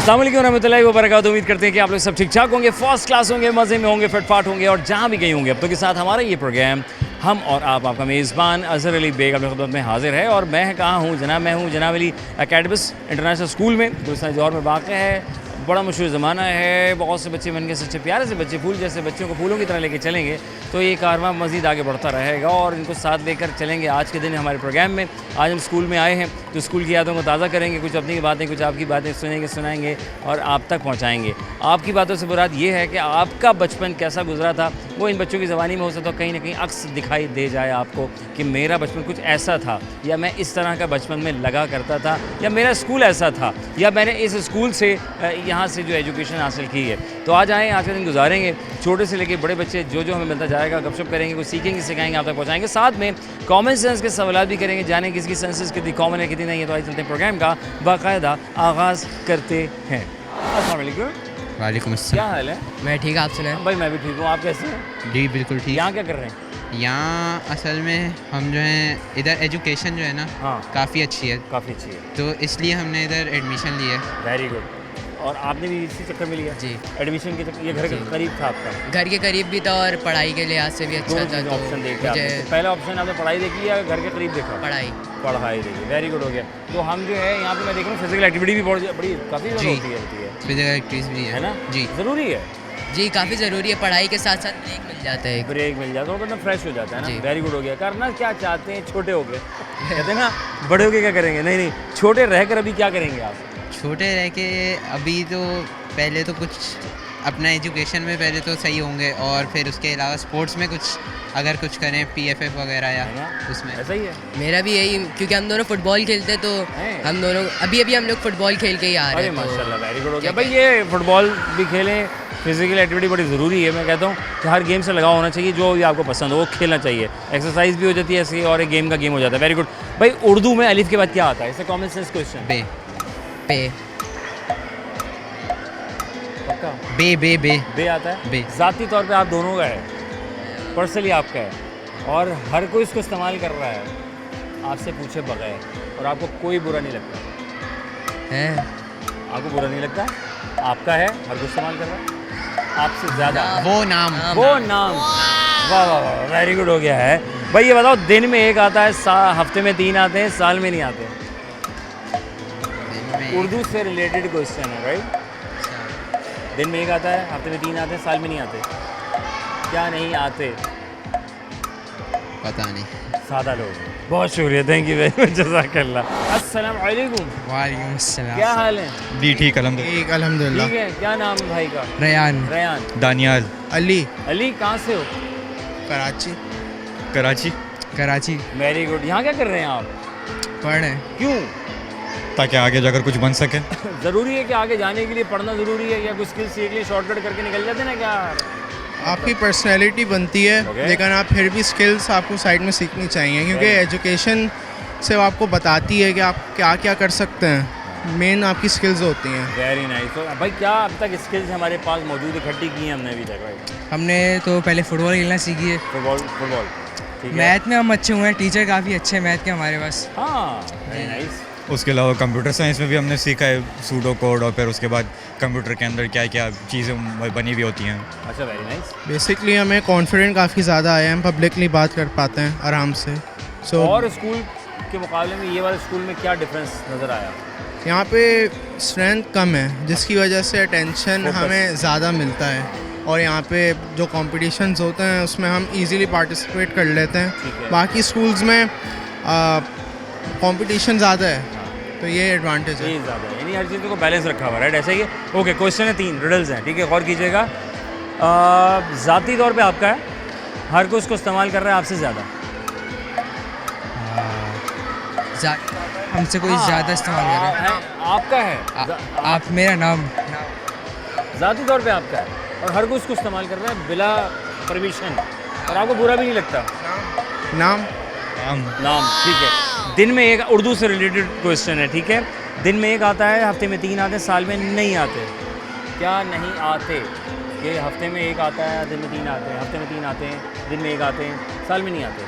अस्सलाम वालेकुम रहमतुल्लाहि व बरकातहू। उम्मीद करते हैं कि आप लोग सब ठीक ठाक होंगे, फर्स्ट क्लास होंगे, मज़े में होंगे, फिटफाट होंगे और जहाँ भी गए होंगे। अब तो के साथ हमारा ये प्रोग्राम हम और आप, आपका मेज़बान अज़हर अली बेग अपनी खिदमत में हाजिर है। और मैं कहाँ हूँ जनाब? मैं हूँ जनाब अली अकेडमिस इंटरनेशनल स्कूल में, गुलिस्तान जौहर में वाक़ है। बड़ा मशहूर ज़माना है, बहुत से बच्चे बन के सच्चे प्यारे से बच्चे, फूल जैसे बच्चों को फूलों की तरह लेके चलेंगे तो ये कारवां मज़ीद आगे बढ़ता रहेगा और इनको साथ लेकर चलेंगे। आज के दिन हमारे प्रोग्राम में आज हम स्कूल में आए हैं तो स्कूल की यादों को ताज़ा करेंगे, कुछ अपनी बातें, कुछ आपकी बातें सुनेंगे, सुनाएंगे और आप तक पहुँचाएँगे। आपकी बातों से मुराद ये है कि आपका बचपन कैसा गुजरा था, वो इन बच्चों की ज़बानी में हो सकता है कहीं ना कहीं अक्स दिखाई दे जाए आपको कि मेरा बचपन कुछ ऐसा था, या मैं इस तरह का बचपन में लगा करता था, या मेरा स्कूल ऐसा था, या मैंने इस स्कूल से यहाँ से जो एजुकेशन हासिल की है। तो आज आएँ, आज का दिन गुजारेंगे, छोटे से लेके बड़े बच्चे जो हमें मिलता जाएगा, गपशप करेंगे, कुछ सीखेंगे, सिखाएंगे, आप तक पहुँचाएंगे। साथ में कॉमन सेंस के सवाल भी करेंगे, जाने किसकी सेंसेस कितनी कॉमन है कितनी नहीं है। तो आज चलते हैं प्रोग्राम का बाकायदा आगाज़ करते हैं। अस्सलाम वालेकुम। वालेकुम अस्सलाम। क्या हाल है? मैं ठीक, आप सुनाएं? भाई मैं भी ठीक हूँ, आप कैसे हैं? जी बिल्कुल ठीक। यहाँ क्या कर रहे हैं? यहाँ असल में हम जो हैं इधर एजुकेशन जो है ना हाँ, काफ़ी अच्छी है, काफ़ी अच्छी है। तो इसलिए हमने इधर एडमिशन लिया है। Very good. और आपने भी इसी चक्कर में लिया? जी, एडमिशन के चक्कर, ये घर के जी। करीब था आपका? घर के करीब भी था और पढ़ाई के लिहाज से भी अच्छा था। तो ऑप्शन देखे आपने? मुझे तो पहला ऑप्शन आपने पढ़ाई देखी या घर के करीब देखा? पढ़ाई। पढ़ाई देखी, वेरी गुड हो गया। तो हम जो है यहाँ पे मैं देख रहा हूँ फिजिकल एक्टिविटी भी बड़ी काफ़ी ज़्यादा जी। होती है फिजिकल एक्टिविटीज़ भी है ना? जी ज़रूरी है, जी काफ़ी ज़रूरी है। पढ़ाई के साथ साथ ब्रेक मिल जाता है। ब्रेक मिल जाता है तो फ्रेश हो जाता है ना। जी। वेरी गुड हो गया। करना क्या चाहते हैं? छोटे हो गए कहते हैं ना, बड़े हो के क्या करेंगे? नहीं नहीं, छोटे रहकर अभी क्या करेंगे आप? छोटे रह के अभी तो पहले तो कुछ अपना एजुकेशन में पहले तो सही होंगे और फिर उसके अलावा स्पोर्ट्स में कुछ अगर कुछ करें PFF वगैरह या है ना? उसमें। ऐसा ही है। मेरा भी यही, क्योंकि हम दोनों फुटबॉल खेलते हैं, तो हैं। हम दोनों अभी हम लोग फुटबॉल खेल के ही आ रहे अरे हैं। माशाल्लाह, वेरी गुड हो गया ठीक भाई। ये फुटबॉल भी खेलें, फिजिकल एक्टिविटी बड़ी ज़रूरी है। मैं कहता हूँ कि हर गेम से लगाव होना चाहिए, जो भी आपको पसंद हो वो खेलना चाहिए। एक्सरसाइज भी हो जाती है ऐसी और एक गेम का गेम हो जाता है। वेरी गुड भाई। उर्दू में अलिफ के बाद क्या आता है? इससे कॉमन सेंस क्वेश्चन। बे पे पक्का? बे बे बे बे आता है? बे। ज़ाती तौर पे आप दोनों का है, पर्सनली आपका है और हर कोई इसको इस्तेमाल कर रहा है आपसे पूछे बगैर, और आपको कोई बुरा नहीं लगता है। आपको बुरा नहीं लगता? आपका है, हर कोई इस्तेमाल कर रहा है आपसे ज़्यादा। वो नाम वो नाम, वाह वाह वाह, वेरी गुड हो गया है भाई। ये बताओ, दिन में एक आता है, हफ्ते में 3 आते हैं, साल में नहीं आते? उर्दू से रिलेटेड क्वेश्चन है राइट। दिन में एक आता है, हफ्ते में 3 आते हैं, साल में नहीं आते। क्या नहीं आते? पता नहीं। सादा लोग। बहुत शुक्रिया, थैंक यू वेरी मच, जज़ाकल्लाह। अस्सलाम वालेकुम। वालेकुम अस्सलाम। क्या हाल है? जी ठीक अल्हम्दुलिल्लाह। अल्हम्दुलिल्लाह। ठीक है। क्या नाम है भाई का? रयान। रयान। दानियाल। अली। अली, कहाँ से हो? कराची। कराची। Karachi very good. यहाँ क्या कर रहे हैं आप? पढ़ रहे। क्यों? ताकि आगे जाकर कुछ बन सके। ज़रूरी है कि आगे जाने के लिए पढ़ना ज़रूरी है, या कुछ स्किल सीख लिए शॉर्टकट करके निकल जाते हैं ना? क्या आपकी पर्सनैलिटी बनती है Okay. लेकिन आप फिर भी स्किल्स आपको साइड में सीखनी चाहिए, क्योंकि एजुकेशन से वो आपको बताती है कि आप क्या क्या कर सकते हैं। मेन आपकी स्किल्स होती हैं। Very nice. तो भाई क्या अब तक स्किल्स हमारे पास मौजूद इकट्ठी की हैं हमने अभी तक? राइट, हमने तो पहले फुटबॉल खेलना सीखी है। फुटबॉल ठीक है। मैथ में हम अच्छे हुए हैं, टीचर काफ़ी अच्छे हैं मैथ के हमारे पास। हाँ, वेरी नाइस। उसके अलावा कंप्यूटर साइंस में भी हमने सीखा है सूडो कोड, और फिर उसके बाद कंप्यूटर के अंदर क्या क्या चीज़ें बनी हुई होती हैं। अच्छा, वेरी नाइस। बेसिकली हमें कॉन्फिडेंट काफ़ी ज़्यादा आया है, हम पब्लिकली बात कर पाते हैं आराम से। और स्कूल के मुकाबले में ये वाले स्कूल में क्या डिफरेंस नज़र आया? यहाँ पे स्ट्रेंथ कम है, जिसकी वजह से अटेंशन Focus. हमें ज़्यादा मिलता है, और यहाँ पे जो कॉम्पिटिशन्स होते हैं उसमें हम इजीली पार्टिसिपेट कर लेते ठीक है। हैं। बाकी स्कूल्स में कंपटीशन ज़्यादा है, तो ये एडवांटेज है। ये ज़्यादा है, यानी हर चीज़ को बैलेंस रखा हुआ है राइट, ऐसा ही है। ओके, क्वेश्चन है 3 रिडल्स हैं, ठीक है, गौर कीजिएगा। ज़ाती तौर पे आपका है, हर कोई उसको इस्तेमाल कर रहा है आपसे ज़्यादा। हमसे कोई ज़्यादा इस्तेमाल कर रहा है। आपका है, आप मेरा नाम ज़ाती तौर पे आपका है और हर कोई उसको इस्तेमाल कर रहा है बिला परमिशन, और आपको बुरा भी नहीं लगता। नाम नाम, ठीक है। दिन में एक, उर्दू से रिलेटेड क्वेश्चन है, ठीक है। दिन में एक आता है, हफ्ते में 3 आते हैं, साल में नहीं आते। क्या नहीं आते? ये हफ्ते में एक आता है, दिन में 3 आते हैं, हफ्ते में 3 आते हैं, दिन में एक आते हैं, साल में नहीं आते।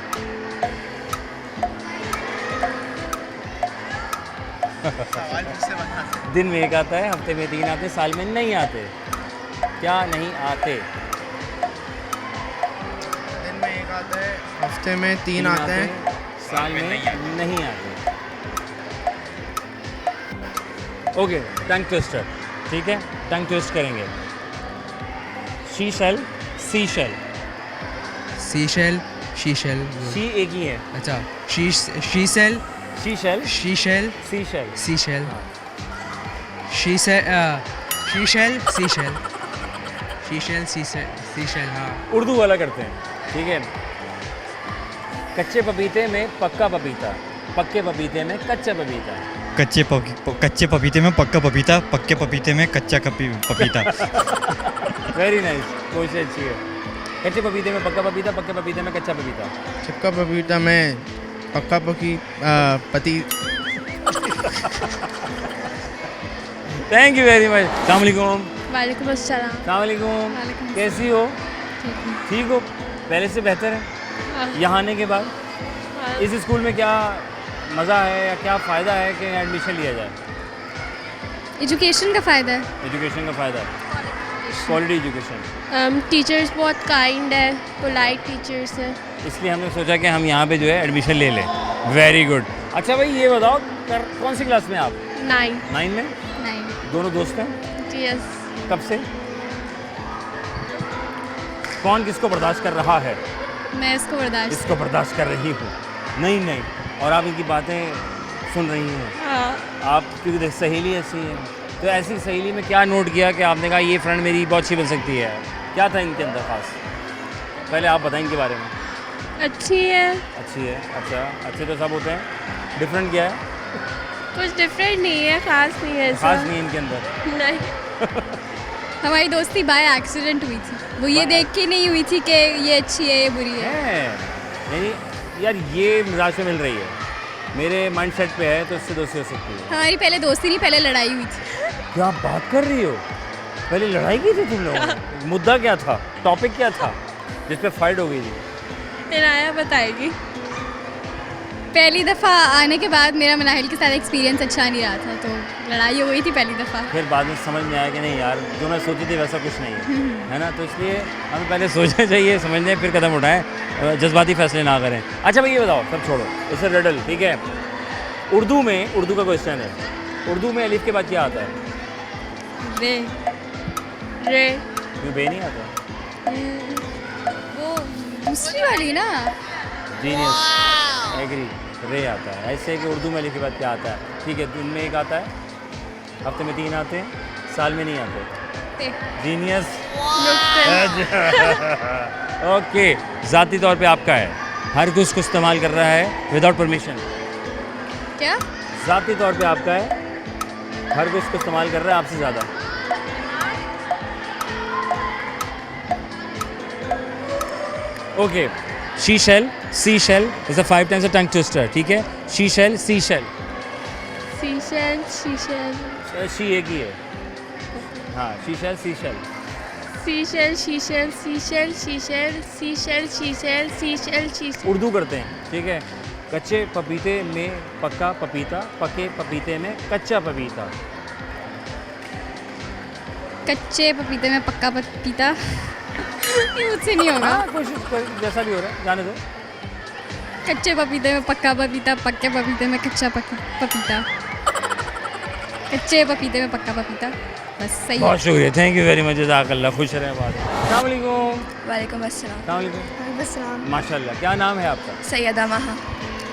सवाल मुझसे बताते दिन में एक आता है, हफ्ते में 3 आते हैं, साल में नहीं आते। क्या नहीं आते? दिन में एक आता है, हफ्ते में 3 आते हैं, साल में नहीं आते। ओके, टंग ट्विस्टर, ठीक है, टंग ट्विस्ट करेंगे। She shell, sea shell. Seashell she shell she एक ही है। अच्छा she shell she shell, she shell sea shell. Seashell she shell seashell she shell seashell हाँ। उर्दू वाला करते हैं, ठीक है। कच्चे पपीते में पक्का पपीता, पक्के पपीते में कच्चा पपीता। कच्चे पपीते में पक्का पपीता, पक्के पपीते में कच्चा पपीता। वेरी नाइस, कोशिश अच्छी है। कच्चे पपीते में पक्का पपीता, पक्के पपीते में कच्चा पपीता। चिक्का पपीता में पक्का पति। Thank you very much. अस्सलाम वालेकुम। वालेकुम अस्सलाम। अस्सलाम वालेकुम। वालेकुम। कैसी हो? ठीक हूँ। ठीक हो? पहले से बेहतर है हाँ, यहाँ आने के बाद? हाँ। इस स्कूल में क्या मज़ा है या क्या फ़ायदा है कि एडमिशन लिया जाए? एजुकेशन का फ़ायदा है। एजुकेशन का फ़ायदा है, क्वालिटी एजुकेशन। टीचर्स बहुत काइंड है, पोलाइट टीचर्स है। इसलिए हमने सोचा कि हम यहाँ पे जो है एडमिशन ले लें। Very good. अच्छा भाई ये बताओ, कौन सी क्लास में आप? 9 9 में? 9 दोनों दोस्त हैं? यस। कब से? कौन किसको बर्दाश्त कर रहा है? मैं इसको बर्दाश्त। इसको बर्दाश्त कर रही हूँ। नहीं, और आप इनकी बातें सुन रही हैं। हाँ। आप क्योंकि देख सहेली ऐसी है, तो ऐसी सहेली में क्या नोट किया कि आपने कहा ये फ्रेंड मेरी बहुत अच्छी बन सकती है? क्या था इनके अंदर खास? पहले आप बताएं इनके बारे में। अच्छी है। अच्छी है, अच्छा। अच्छे तो सब होते हैं, डिफरेंट क्या है? कुछ डिफरेंट नहीं है, खास नहीं है ऐसा। खास नहीं है इनके अंदर। नहीं। हमारी दोस्ती बाय एक्सीडेंट हुई थी। वो ये देख के नहीं हुई थी कि ये अच्छी है, ये बुरी है। नहीं यार, ये मिजाज से मिल रही है, मेरे माइंड सेट पे है, तो इससे दोस्ती हो सकती है। हमारी पहले दोस्ती नहीं, पहले लड़ाई हुई थी। क्या आप बात कर रही हो? पहले लड़ाई की थी तुम लोगों ने? मुद्दा क्या था? टॉपिक क्या था जिस पे फाइट हो गई थी? इनाया बताएगी। पहली दफ़ा आने के बाद मेरा मनाहिल के साथ एक्सपीरियंस अच्छा नहीं रहा था, तो लड़ाई हो गई थी पहली दफ़ा। फिर बाद में समझ में आया कि नहीं यार, जो मैं सोची थी वैसा कुछ नहीं है ना? तो इसलिए हमें पहले सोचना चाहिए, समझने, फिर कदम उठाएं, जज्बाती फैसले ना करें। अच्छा भाई ये बताओ, सब छोड़ो, इसे रिडल, ठीक है। उर्दू का क्वेश्चन है। उर्दू में अलिफ के बाद क्या आता है? रे। रे। क्यों बे नहीं आता? वो दूसरी वाली ना। Genius, agree. रे आता है। ऐसे कि उर्दू में अलिफ के बाद क्या आता है? ठीक है, दिन में एक आता है, हफ्ते में 3 आते हैं, साल में नहीं आते। जीनियस। ओके, ज़ाती तौर पे आपका है, हर कोई उसको इस्तेमाल कर रहा है विदाउट परमिशन। क्या? ज़ाती तौर पे आपका है, हर कोई उसको इस्तेमाल कर रहा है आपसे ज़्यादा। Okay, she shell, sea shell is a 5 times a tongue twister, ठीक है। She shell, sea shell. Seashell, she shell, she एक ही है, हाँ। She shell, sea shell. Seashell, she shell, seashell, she shell, seashell, she shell, seashell, she shell. Urdu करते हैं, ठीक है। कच्चे पपीते में पक्का पपीता, पके पपीते में कच्चा पपीता। कच्चे पपीते में पक्का पपीता। ये मुझसे नहीं होगा। हाँ, कोशिश कर, जैसा भी हो रहा है, जाने दो। कच्चे पपीते में पक्का पपीता, पक्के पपीते में कच्चा पपीता। कच्चे पपीते में पक्का पपीता, बस सही। बहुत शुक्रिया, थैंक यू वेरी मच, जज़ाकल्लाह, खुश रहें। अस्सलाम वालेकुम। वालेकुम अस्सलाम। अस्सलाम वालेकुम। अस्सलाम। माशाल्लाह, क्या नाम है आपका? सैयदा महा।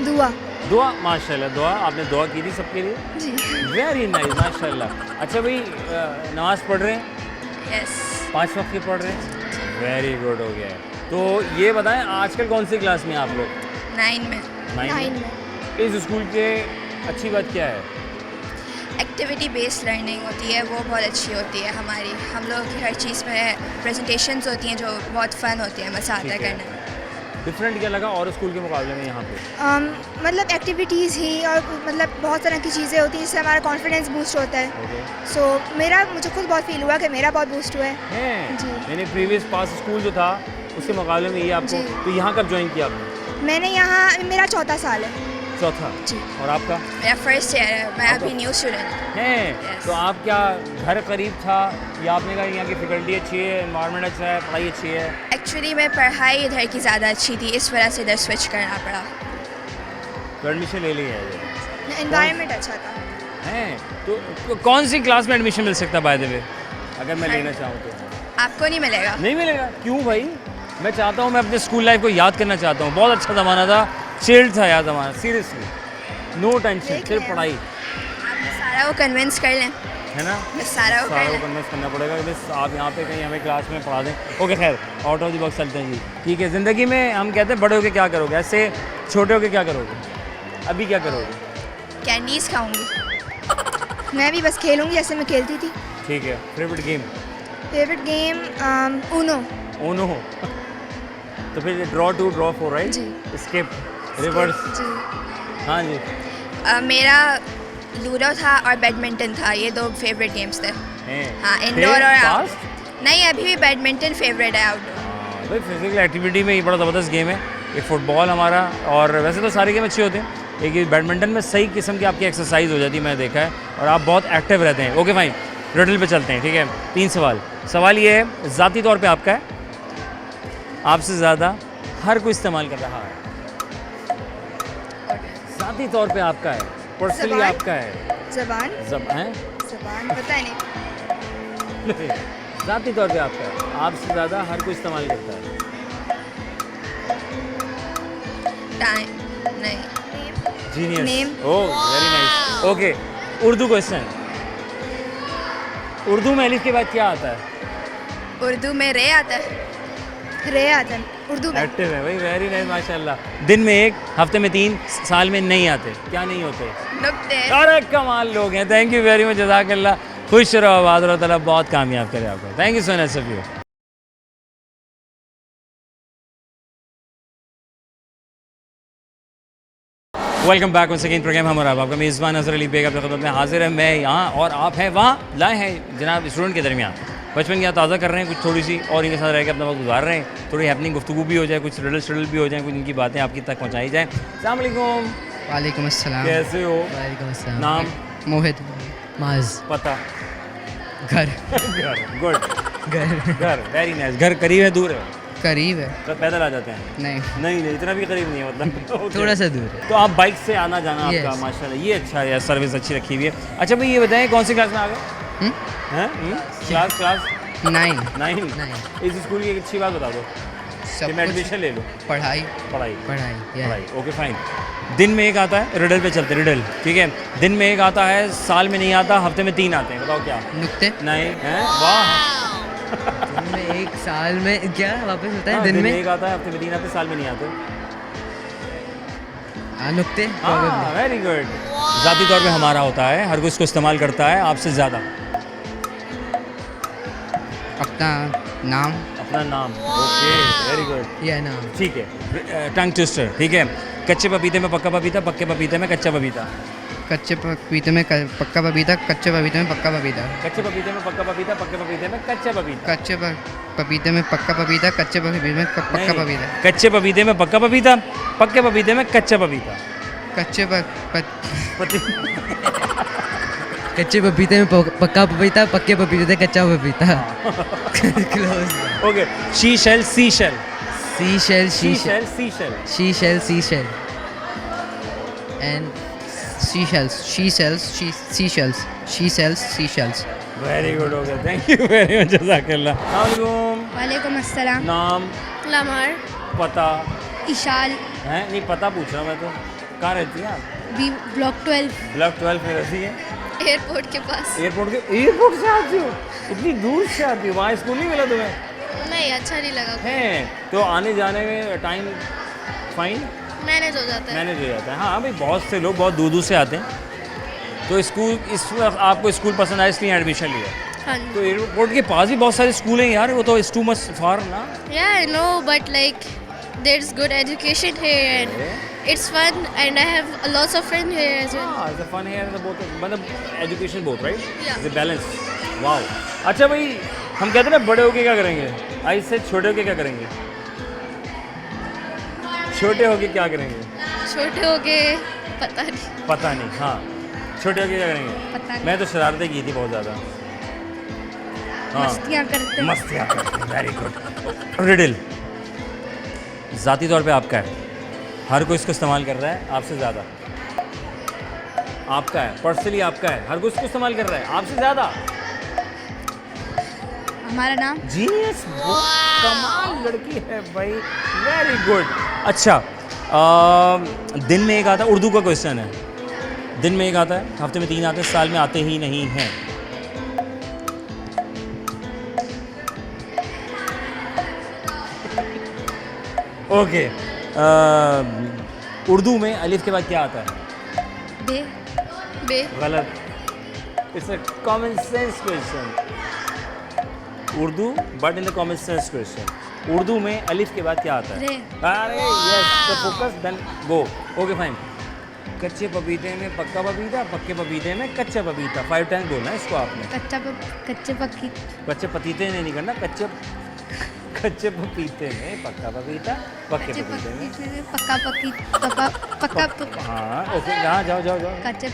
दुआ। दुआ, माशाल्लाह। दुआ, आपने दुआ की थी सबके लिए? जी। वेरी नाइस, माशाल्लाह। अच्छा भाई, नमाज़ पढ़ रहे हैं? यस। 5 वक्त की पढ़ रहे हैं? वेरी गुड, हो गया है। तो ये बताएं, आजकल कौन सी क्लास में आप लोग? 9 में। 9 में। इस स्कूल के अच्छी बात क्या है? एक्टिविटी बेस्ड लर्निंग होती है, वो बहुत अच्छी होती है हमारी। हम लोग की हर चीज़ में प्रेजेंटेशंस होती हैं जो बहुत फ़न होती है, मज़ा आता है ठीक है। करने में। डिफरेंट क्या लगा और स्कूल के मुकाबले में यहाँ पे? मतलब एक्टिविटीज़ ही और मतलब बहुत तरह की चीज़ें होती हैं, इससे हमारा कॉन्फिडेंस बूस्ट होता है। ओके। सो मुझे खुद बहुत फील हुआ कि मेरा बहुत बूस्ट हुआ है। हैं? जी। मैंने प्रीवियस पास स्कूल जो था उसके मुकाबले में ये आपको, जी। तो यहाँ कब ज्वाइन किया आपने? मैंने यहाँ, मेरा 4था साल है। चौथा जी। और आपका मेरा फर्स्ट ईयर है, मैं अभी न्यू स्टूडेंट। है। Yes. तो आप क्या घर करीब था या आपने कहा यहाँ की फैकल्टी अच्छी है, एनवायरनमेंट अच्छा है, पढ़ाई अच्छी है? एक्चुअली मैं पढ़ाई इधर की ज़्यादा अच्छी थी, इस वजह से इधर स्विच करना पड़ा। तो एडमिशन ले लिया है ये? एनवायरनमेंट अच्छा था। हैं तो कौन सी क्लास में एडमिशन मिल सकता है बाय द वे, अगर मैं लेना चाहूँ तो? आपको नहीं मिलेगा। नहीं मिलेगा? क्यों भाई? मैं चाहता हूँ, मैं अपने स्कूल लाइफ को याद करना चाहता हूँ। बहुत अच्छा ज़माना था, चिल्ड था यार ज़माना, सीरियसली नो टेंशन, सिर्फ पढ़ाई, आप सारा वो कन्विंस कर लें, है ना? बस सारा वो सारा कर को लें। कन्विंस करना पड़ेगा कि बस आप यहाँ पे कहीं हमें क्लास में पढ़ा दें। ओके खैर, आउट ऑफ द बॉक्स चलते हैं जी। ठीक है, ज़िंदगी में हम कहते हैं बड़े होके क्या करोगे, ऐसे छोटे होके क्या करोगे, अभी क्या करोगे? कैंडीज़ खाऊंगी। मैं भी बस खेलूँगी जैसे मैं खेलती थी। ठीक है, favourite game? Favourite game Uno. Uno. तो फिर ड्रॉ 2 ड्रॉ 4 राइट? जी। Skip, reverse. जी। हाँ जी। मेरा लूडो था और बैडमिंटन था, ये 2 फेवरेट गेम्स थे। हैं। हाँ, फिर इंडोर और fast? आउट। नहीं, अभी भी बैडमिंटन फेवरेट है, आउटडोर। हाँ, भाई फिजिकल एक्टिविटी में ये बड़ा ज़बरदस्त गेम है ये फुटबॉल हमारा। और वैसे तो सारे गेम अच्छे होते हैं, लेकिन बैडमिंटन में सही किस्म की आपकी एक्सरसाइज हो जाती है, मैंने देखा है, और आप बहुत एक्टिव रहते हैं। ओके फाइन, रिडल पे चलते हैं। ठीक है, 3 सवाल। सवाल ये है, ज़ाती तौर पे आपका है, आपसे ज़्यादा हर कोई इस्तेमाल कर रहा है, ज़ाती तौर पे आपका है, पर्सनली ज़बान? आपका है। ज़बान। हैं? ज़बान पता नहीं। ज़ाती तौर पे आपका है, आपसे ज़्यादा हर कोई इस्तेमाल करता है। टाइम नहीं। Genius. Name? Oh very nice. Okay, Urdu question. Urdu में अलिफ के बाद क्या आता है? उर्दू में रे आता है। रे आता है उर्दू में। एक्टिव है भाई, वेरी नाइस माशाल्लाह। दिन में 1, हफ्ते में 3, साल में नहीं आते, क्या नहीं होते? नुक्ते। अरे कमाल लोग हैं, थैंक यू वेरी मच, जज़ाकल्लाह। खुश रहो, आबाद रहो, ताला बहुत कामयाब करे आपको। Thank you so much of you. Welcome back one second programme. हम और आपका मेज़बान अज़हर अली बेग आपकी खिदमत में हाजिर है। मैं यहाँ और आप हैं वहाँ, लाए हैं जनाब स्टूडेंट के दरमियान बचपन की याद ताज़ा कर रहे हैं, कुछ थोड़ी सी और इनके साथ रह के अपना वक्त गुजार रहे हैं, थोड़ी हैपनिंग गुफ्तगू भी हो जाए, कुछ रिडल भी हो जाए, कुछ इनकी बातें आपकी तक पहुँचाई जाए। अस्सलाम वालेकुम, वालेकुम अस्सलाम। कैसे हो? वालेकुम अस्सलाम। नाम? मोहित। माज। पता? घर। घर। गुड। घर घर, वेरी नाइस। घर करीब है, दूर है? करीब है। तो पैदल आ जाते हैं? नहीं, नहीं, इतना भी करीब नहीं है मतलब। Okay. थोड़ा सा दूर है। तो आप बाइक से आना जाना आपका Yes. माशाल्लाह, ये अच्छा है यार, सर्विस अच्छी रखी हुई है। अच्छा भाई ये बताएं, कौन सी क्लास में आ गए? हम्म? हैं? क्लास 9 9? इस स्कूल की एक अच्छी बात बता दो कि सब मैं कुछ एडमिशन ले लूँ। पढ़ाई। पढ़ाई। पढ़ाई। Okay fine. दिन में 1 आता है, रिडल पे चलते, रिडल ठीक है। दिन में 1 आता है, साल में नहीं आता, हफ्ते में 3 आते हैं, बताओ क्या? नुक्ते। नहीं हैं? वाह। दिन में 1, साल में क्या वापस होता है? हाँ, दिन में 1 आता है, हफ्ते में 3 आते, साल में नहीं आते। नुक्ते। हाँ, वेरी गुड। ज़ाती तौर पे हमारा होता है, हर कोई इसको इस्तेमाल करता है, आपसे ज़्यादा। अपना नाम। अपना नाम। Okay, very good. या नाम। ठीक है, टंग ट्विस्टर। ठीक है, कच्चे पपीते में पक्का पपीता, पक्के पपीते में कच्चा पपीता। कच्चे पपीते में पक्का पपीता, कच्चे पपीते में पक्का पपीता। कच्चे पपीते में पक्का पपीता, पक्के पपीते में कच्चा पपीता। कच्चे पपीते में पक्का पपीता, कच्चे पपीते में पक्का नहीं, पपीता। कच्चे पपीते में पक्का पपीता, पक्के पपीते में कच्चा पपीता। कच्चे पति कच्चे पपीते में पक्का पपीता, पक्के पपीते में कच्चा पपीता। Close. Okay, she shell, sea shell, sea shell, she shell, sea shell. She shell, sea shell and seashells, seashells, she sells seashells. Very good, हो गया, थैंक यू वेरी मच, जज़ाकल्लाह। अस्सलाम वालेकुम अस्सलाम। नाम? लमर। पता? इशाल। हैं? नहीं, पता पूछ रहा हूँ मैं तो। कहाँ रहती हैं आप? ब्लॉक 12। ब्लॉक 12 में रहती है? एयरपोर्ट के पास। एयरपोर्ट से आती हो? इतनी दूर से आती हो? वहाँ स्कूल नहीं मिला तुम्हें? नहीं, अच्छा नहीं लगा। हैं, तो आने जाने में टाइम फाइन मैनेज हो जाता है। मैनेज हो जाता है। हाँ भाई, बहुत से लोग बहुत दूर से आते हैं, तो स्कूल इस वक्त आपको स्कूल पसंद आया इसलिए एडमिशन लिया। हाँ तो एयरपोर्ट के पास ही बहुत सारे स्कूल हैं यार, वो तो इट्स टू मच फार ना। Yeah, I know, but like there's good education here and it's fun and I have lots of friends here as well. हाँ, the fun here, the both, मतलब education both right, Yeah. the balance. Wow. अच्छा भाई, हम कहते हैं ना बड़े होके क्या करेंगे, आज से छोटे होके क्या करेंगे? छोटे होके क्या करेंगे? छोटे हो के पता नहीं, पता नहीं, हाँ। छोटे होके क्या करेंगे? पता नहीं। मैं तो शरारतें की थी बहुत ज़्यादा। हाँ, मस्तियाँ करते हैं। मस्तियाँ करते हैं, वेरी गुड। रिडल ज़ाती तौर पे आपका है, हर कोई इसको इस्तेमाल कर रहा है आपसे ज़्यादा। आपका है, पर्सनली आपका है, हर कोई इसको इस्तेमाल कर रहा है आपसे ज़्यादा। हमारा नाम जीनियस, कमाल लड़की है भाई, वेरी गुड। अच्छा, दिन में एक आता है, उर्दू का क्वेश्चन है। दिन में एक आता है, हफ्ते में 3 आते हैं, साल में आते ही नहीं हैं। ओके, उर्दू में अलिफ के बाद क्या आता है? बे बे गलत, it's a common sense question. Urdu but in the common sense question, Urdu में अलिफ के बाद क्या आता है? रे। अरे yes, the focus, then go. Okay fine. कच्चे पपीते में पक्का पपीता, पक्के पपीते में कच्चा पपीता। 5 टाइम्स बोलना है इसको आपने। कच्चे पक्की कच्चे पपीते नहीं करना, कच्चे पपीते में पक्का पपीता, पक्के पपीते में पक्का पक्की हाँ। ओके, हाँ, जाओ जाओ जाओ। कच्चे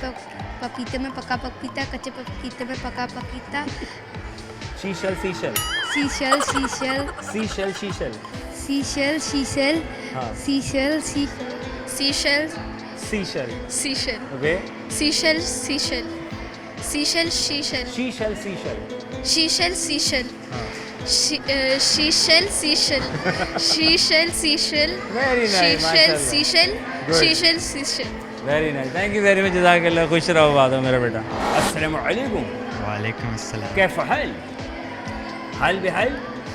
पपीते में पक्का पपीता, कच्चे पपीते में पक्का पपीता। शीशल she shell she shell she shell she shell she shell she shell she shell हाँ। She shell she shell she shell seashell okay, seashell seashell seashell she shell she shell she shell she shell seashell हाँ। She shell seashell she shell seashell Very nice, she shell माशाल्लाह। Seashell Good. She shell seashell. Very nice, thank you very much, जज़ाकल्लाह, खुश रहो बात हो मेरा बेटा। अस्सलामु अलैकुम, वालेकुम अस्सलाम। कैफ हाल? हाल बेहाल,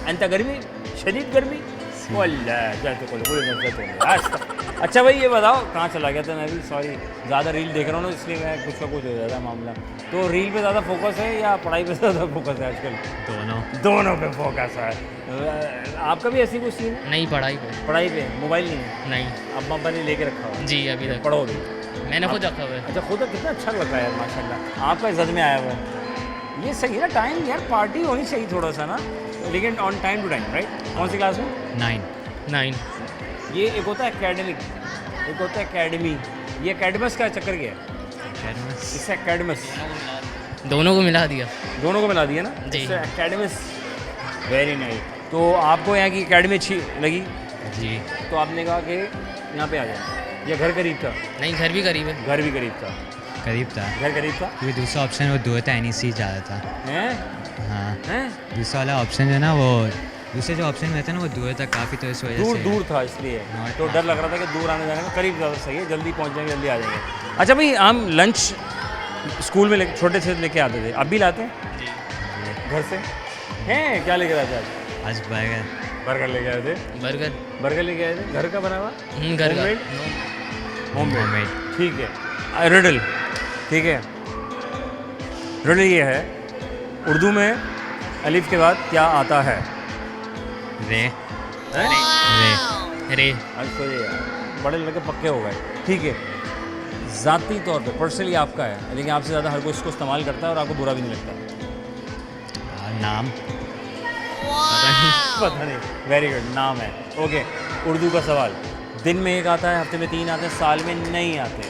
अंत गर्मी, शदीद गर्मी। अच्छा भाई ये बताओ, कहाँ चला गया था? मैं भी सॉरी, ज़्यादा रील देख रहा हूँ ना, इसलिए मैं कुछ ना कुछ हो जाता है मामला। तो रील पे ज़्यादा फोकस है या पढ़ाई पे ज़्यादा फोकस है आजकल? दोनों पे फोकस है। आपका भी ऐसी कुछ सीन है? नहीं, पढ़ाई पे पढ़ाई पे मोबाइल नहीं है? नहीं अब्बा अब्बा ने लेके रखा हो? जी, अभी तक पढ़ो भी? मैंने खुद रखा हुआ है। अच्छा, खुद कितना अच्छा लगता है यार, माशाल्लाह। आपका इज्जत में आया हुआ है, ये सही है ना। टाइम यार, पार्टी होनी चाहिए थोड़ा सा ना, लेकिन on time to time, right? कौन सी क्लास में? 9। ये एक होता है एकेडमिक, एक होता है एकेडमी। ये एकेडमस का चक्कर क्या है? इससे एकेडमस दोनों को मिला दिया। दोनों को मिला दिया ना, जी। इससे एकेडमस। Very nice. तो आपको यहाँ की एकेडमी अच्छी लगी, जी। तो आपने कहा कि यहाँ पे आ जाए, या घर करीब था? नहीं, घर भी करीब है। घर भी करीब था, करीब था, घर करीब था। क्योंकि दूसरा ऑप्शन वो दूर था, NEC ज़्यादा था। हैं हाँ, हैं दूसरा वाला ऑप्शन जो है ना, वो दूसरे जो ऑप्शन रहता है ना, वो दूर था काफ़ी, तो इस वजह दूर से दूर था, इसलिए Not- तो डर लग रहा था कि दूर आने जाने में। करीब ज़्यादा सही है, जल्दी पहुंच जाएंगे, जल्दी आ जाएंगे। अच्छा भाई, हम लंच स्कूल में छोटे से लेके आते थे, अब भी लाते हैं? जी। घर से हैं? क्या लेके आते थे आज बर्गर। बर्गर लेके आए थे? बर्गर लेके आए थे, घर का बना हुआ? घर का। होममेड, ठीक है। रिडल, ठीक है। रिडल ये है, उर्दू में अलिफ के बाद क्या आता है? रे रे आज तो ये बड़े लड़के पक्के हो गए, ठीक है। ज़ाती तौर पे पर्सनली आपका है, लेकिन आपसे ज़्यादा हर कोई इसको इस्तेमाल करता है और आपको बुरा भी नहीं लगता। नाम पता नहीं, वेरी गुड, नाम है। ओके, उर्दू का सवाल। दिन में एक आता है, हफ्ते में 3 आते हैं, साल में नहीं आते।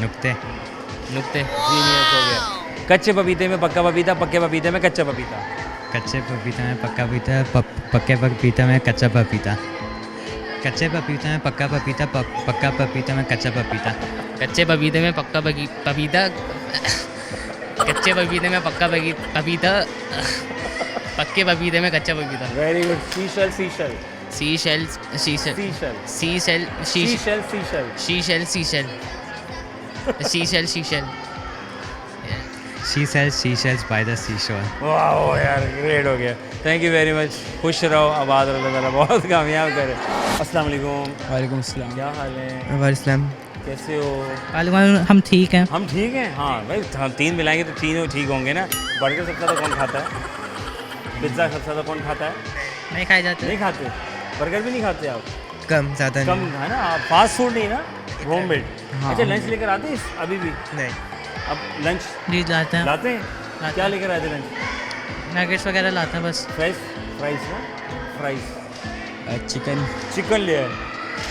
नुक्ते। जीनियस हो गया। कच्चे पपीते में पक्का पपीता, पक्के पपीते में कच्चा पपीता। कच्चे पपीता में पक्का पपीता, पक्के पपीता में कच्चा पपीता। कच्चे पपीता में पक्का पपीता, पक्का पपीता में कच्चा पपीता। कच्चे पपीते में पक्का पपीता, कच्चे पपीते में पक्का पपीता, पक्के पपीते में कच्चा पपीता। Very good. She shell she shell she shell she shell she shell she shell she shell she shell she shell she shell she shell she shell She sells seashells by the seashore. वाह यार, ग्रेट हो गया, थैंक यू वेरी मच। खुश रहो, आबाद रहो, मेरा बहुत कामयाब करे। अस्सलाम वालेकुम। वालेकुम अस्सलाम। क्या हाल है? वालेकुम कैसे हो? हम ठीक हैं। हम ठीक हैं, हाँ भाई, हम 3 मिलाएंगे तो तीनों ठीक होंगे ना। बर्गर सबसे ज़्यादा कौन खाता है? पिज़्ज़ा सबसे ज़्यादा कौन खाता है? नहीं खाए जाते। नहीं खाते? बर्गर भी नहीं खाते आप? कम ज़्यादा कम है ना, आप फास्ट फूड नहीं ना, होममेड। हाँ। अच्छा, लंच लेकर आते हैं अभी भी? नहीं। अब लंच जी लाते हैं। लाते हैं? क्या लेकर आए थे लंच? नगेट्स वगैरह लाते हैं बस। फ्राइज ना, फ्राइज। चिकन। चिकन ले आए,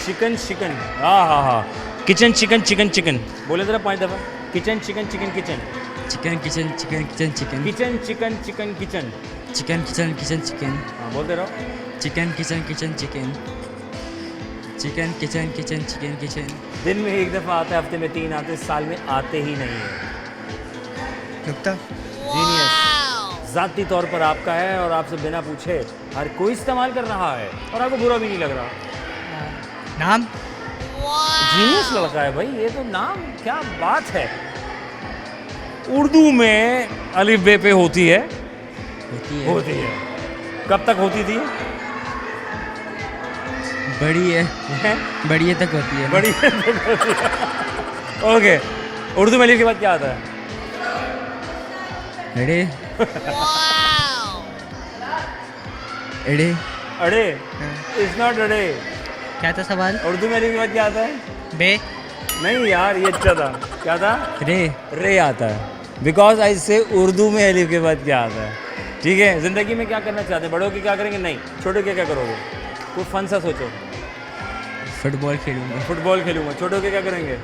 चिकन हाँ हाँ हाँ। किचन चिकन चिकन चिकन बोले ज़रा 5 दफ़ा। Kitchen chicken chicken kitchen chicken kitchen chicken kitchen chicken kitchen chicken chicken kitchen. Chicken kitchen kitchen chicken हाँ बोलते रहो। Chicken kitchen kitchen chicken chicken kitchen kitchen chicken kitchen. दिन में 1 दफ़ा आता है, हफ्ते में 3 आते हैं, साल में आते ही नहीं है। नुक्ता जीनियस ज़ाती तौर पर आपका है और आपसे बिना पूछे हर कोई इस्तेमाल कर रहा है और आपको बुरा भी नहीं लग रहा। नाम जीनियस लड़का है भाई, ये तो नाम क्या बात है। उर्दू में अलिफ बे पे होती है। होती है। कब तक होती थी? बड़ी है, बड़ी तक होती है। बड़ी ओके। उर्दू में अलिफ के बाद क्या आता है? अड़े अड़े अड़े इज नॉट अड़े। क्या था सवाल? उर्दू में अलिफ के बाद क्या आता है? बे नहीं यार, ये अच्छा था। क्या था? रे रे आता है। बिकॉज आई से उर्दू में अलिफ के बाद क्या आता है। ठीक है, ज़िंदगी में क्या करना चाहते हैं? बड़ों के क्या करेंगे? नहीं, छोटों के क्या करोगे? कोई फन सा सोचो। फुटबॉल खेलूँगा। फुटबॉल खेलूंगा। छोटों के क्या करेंगे?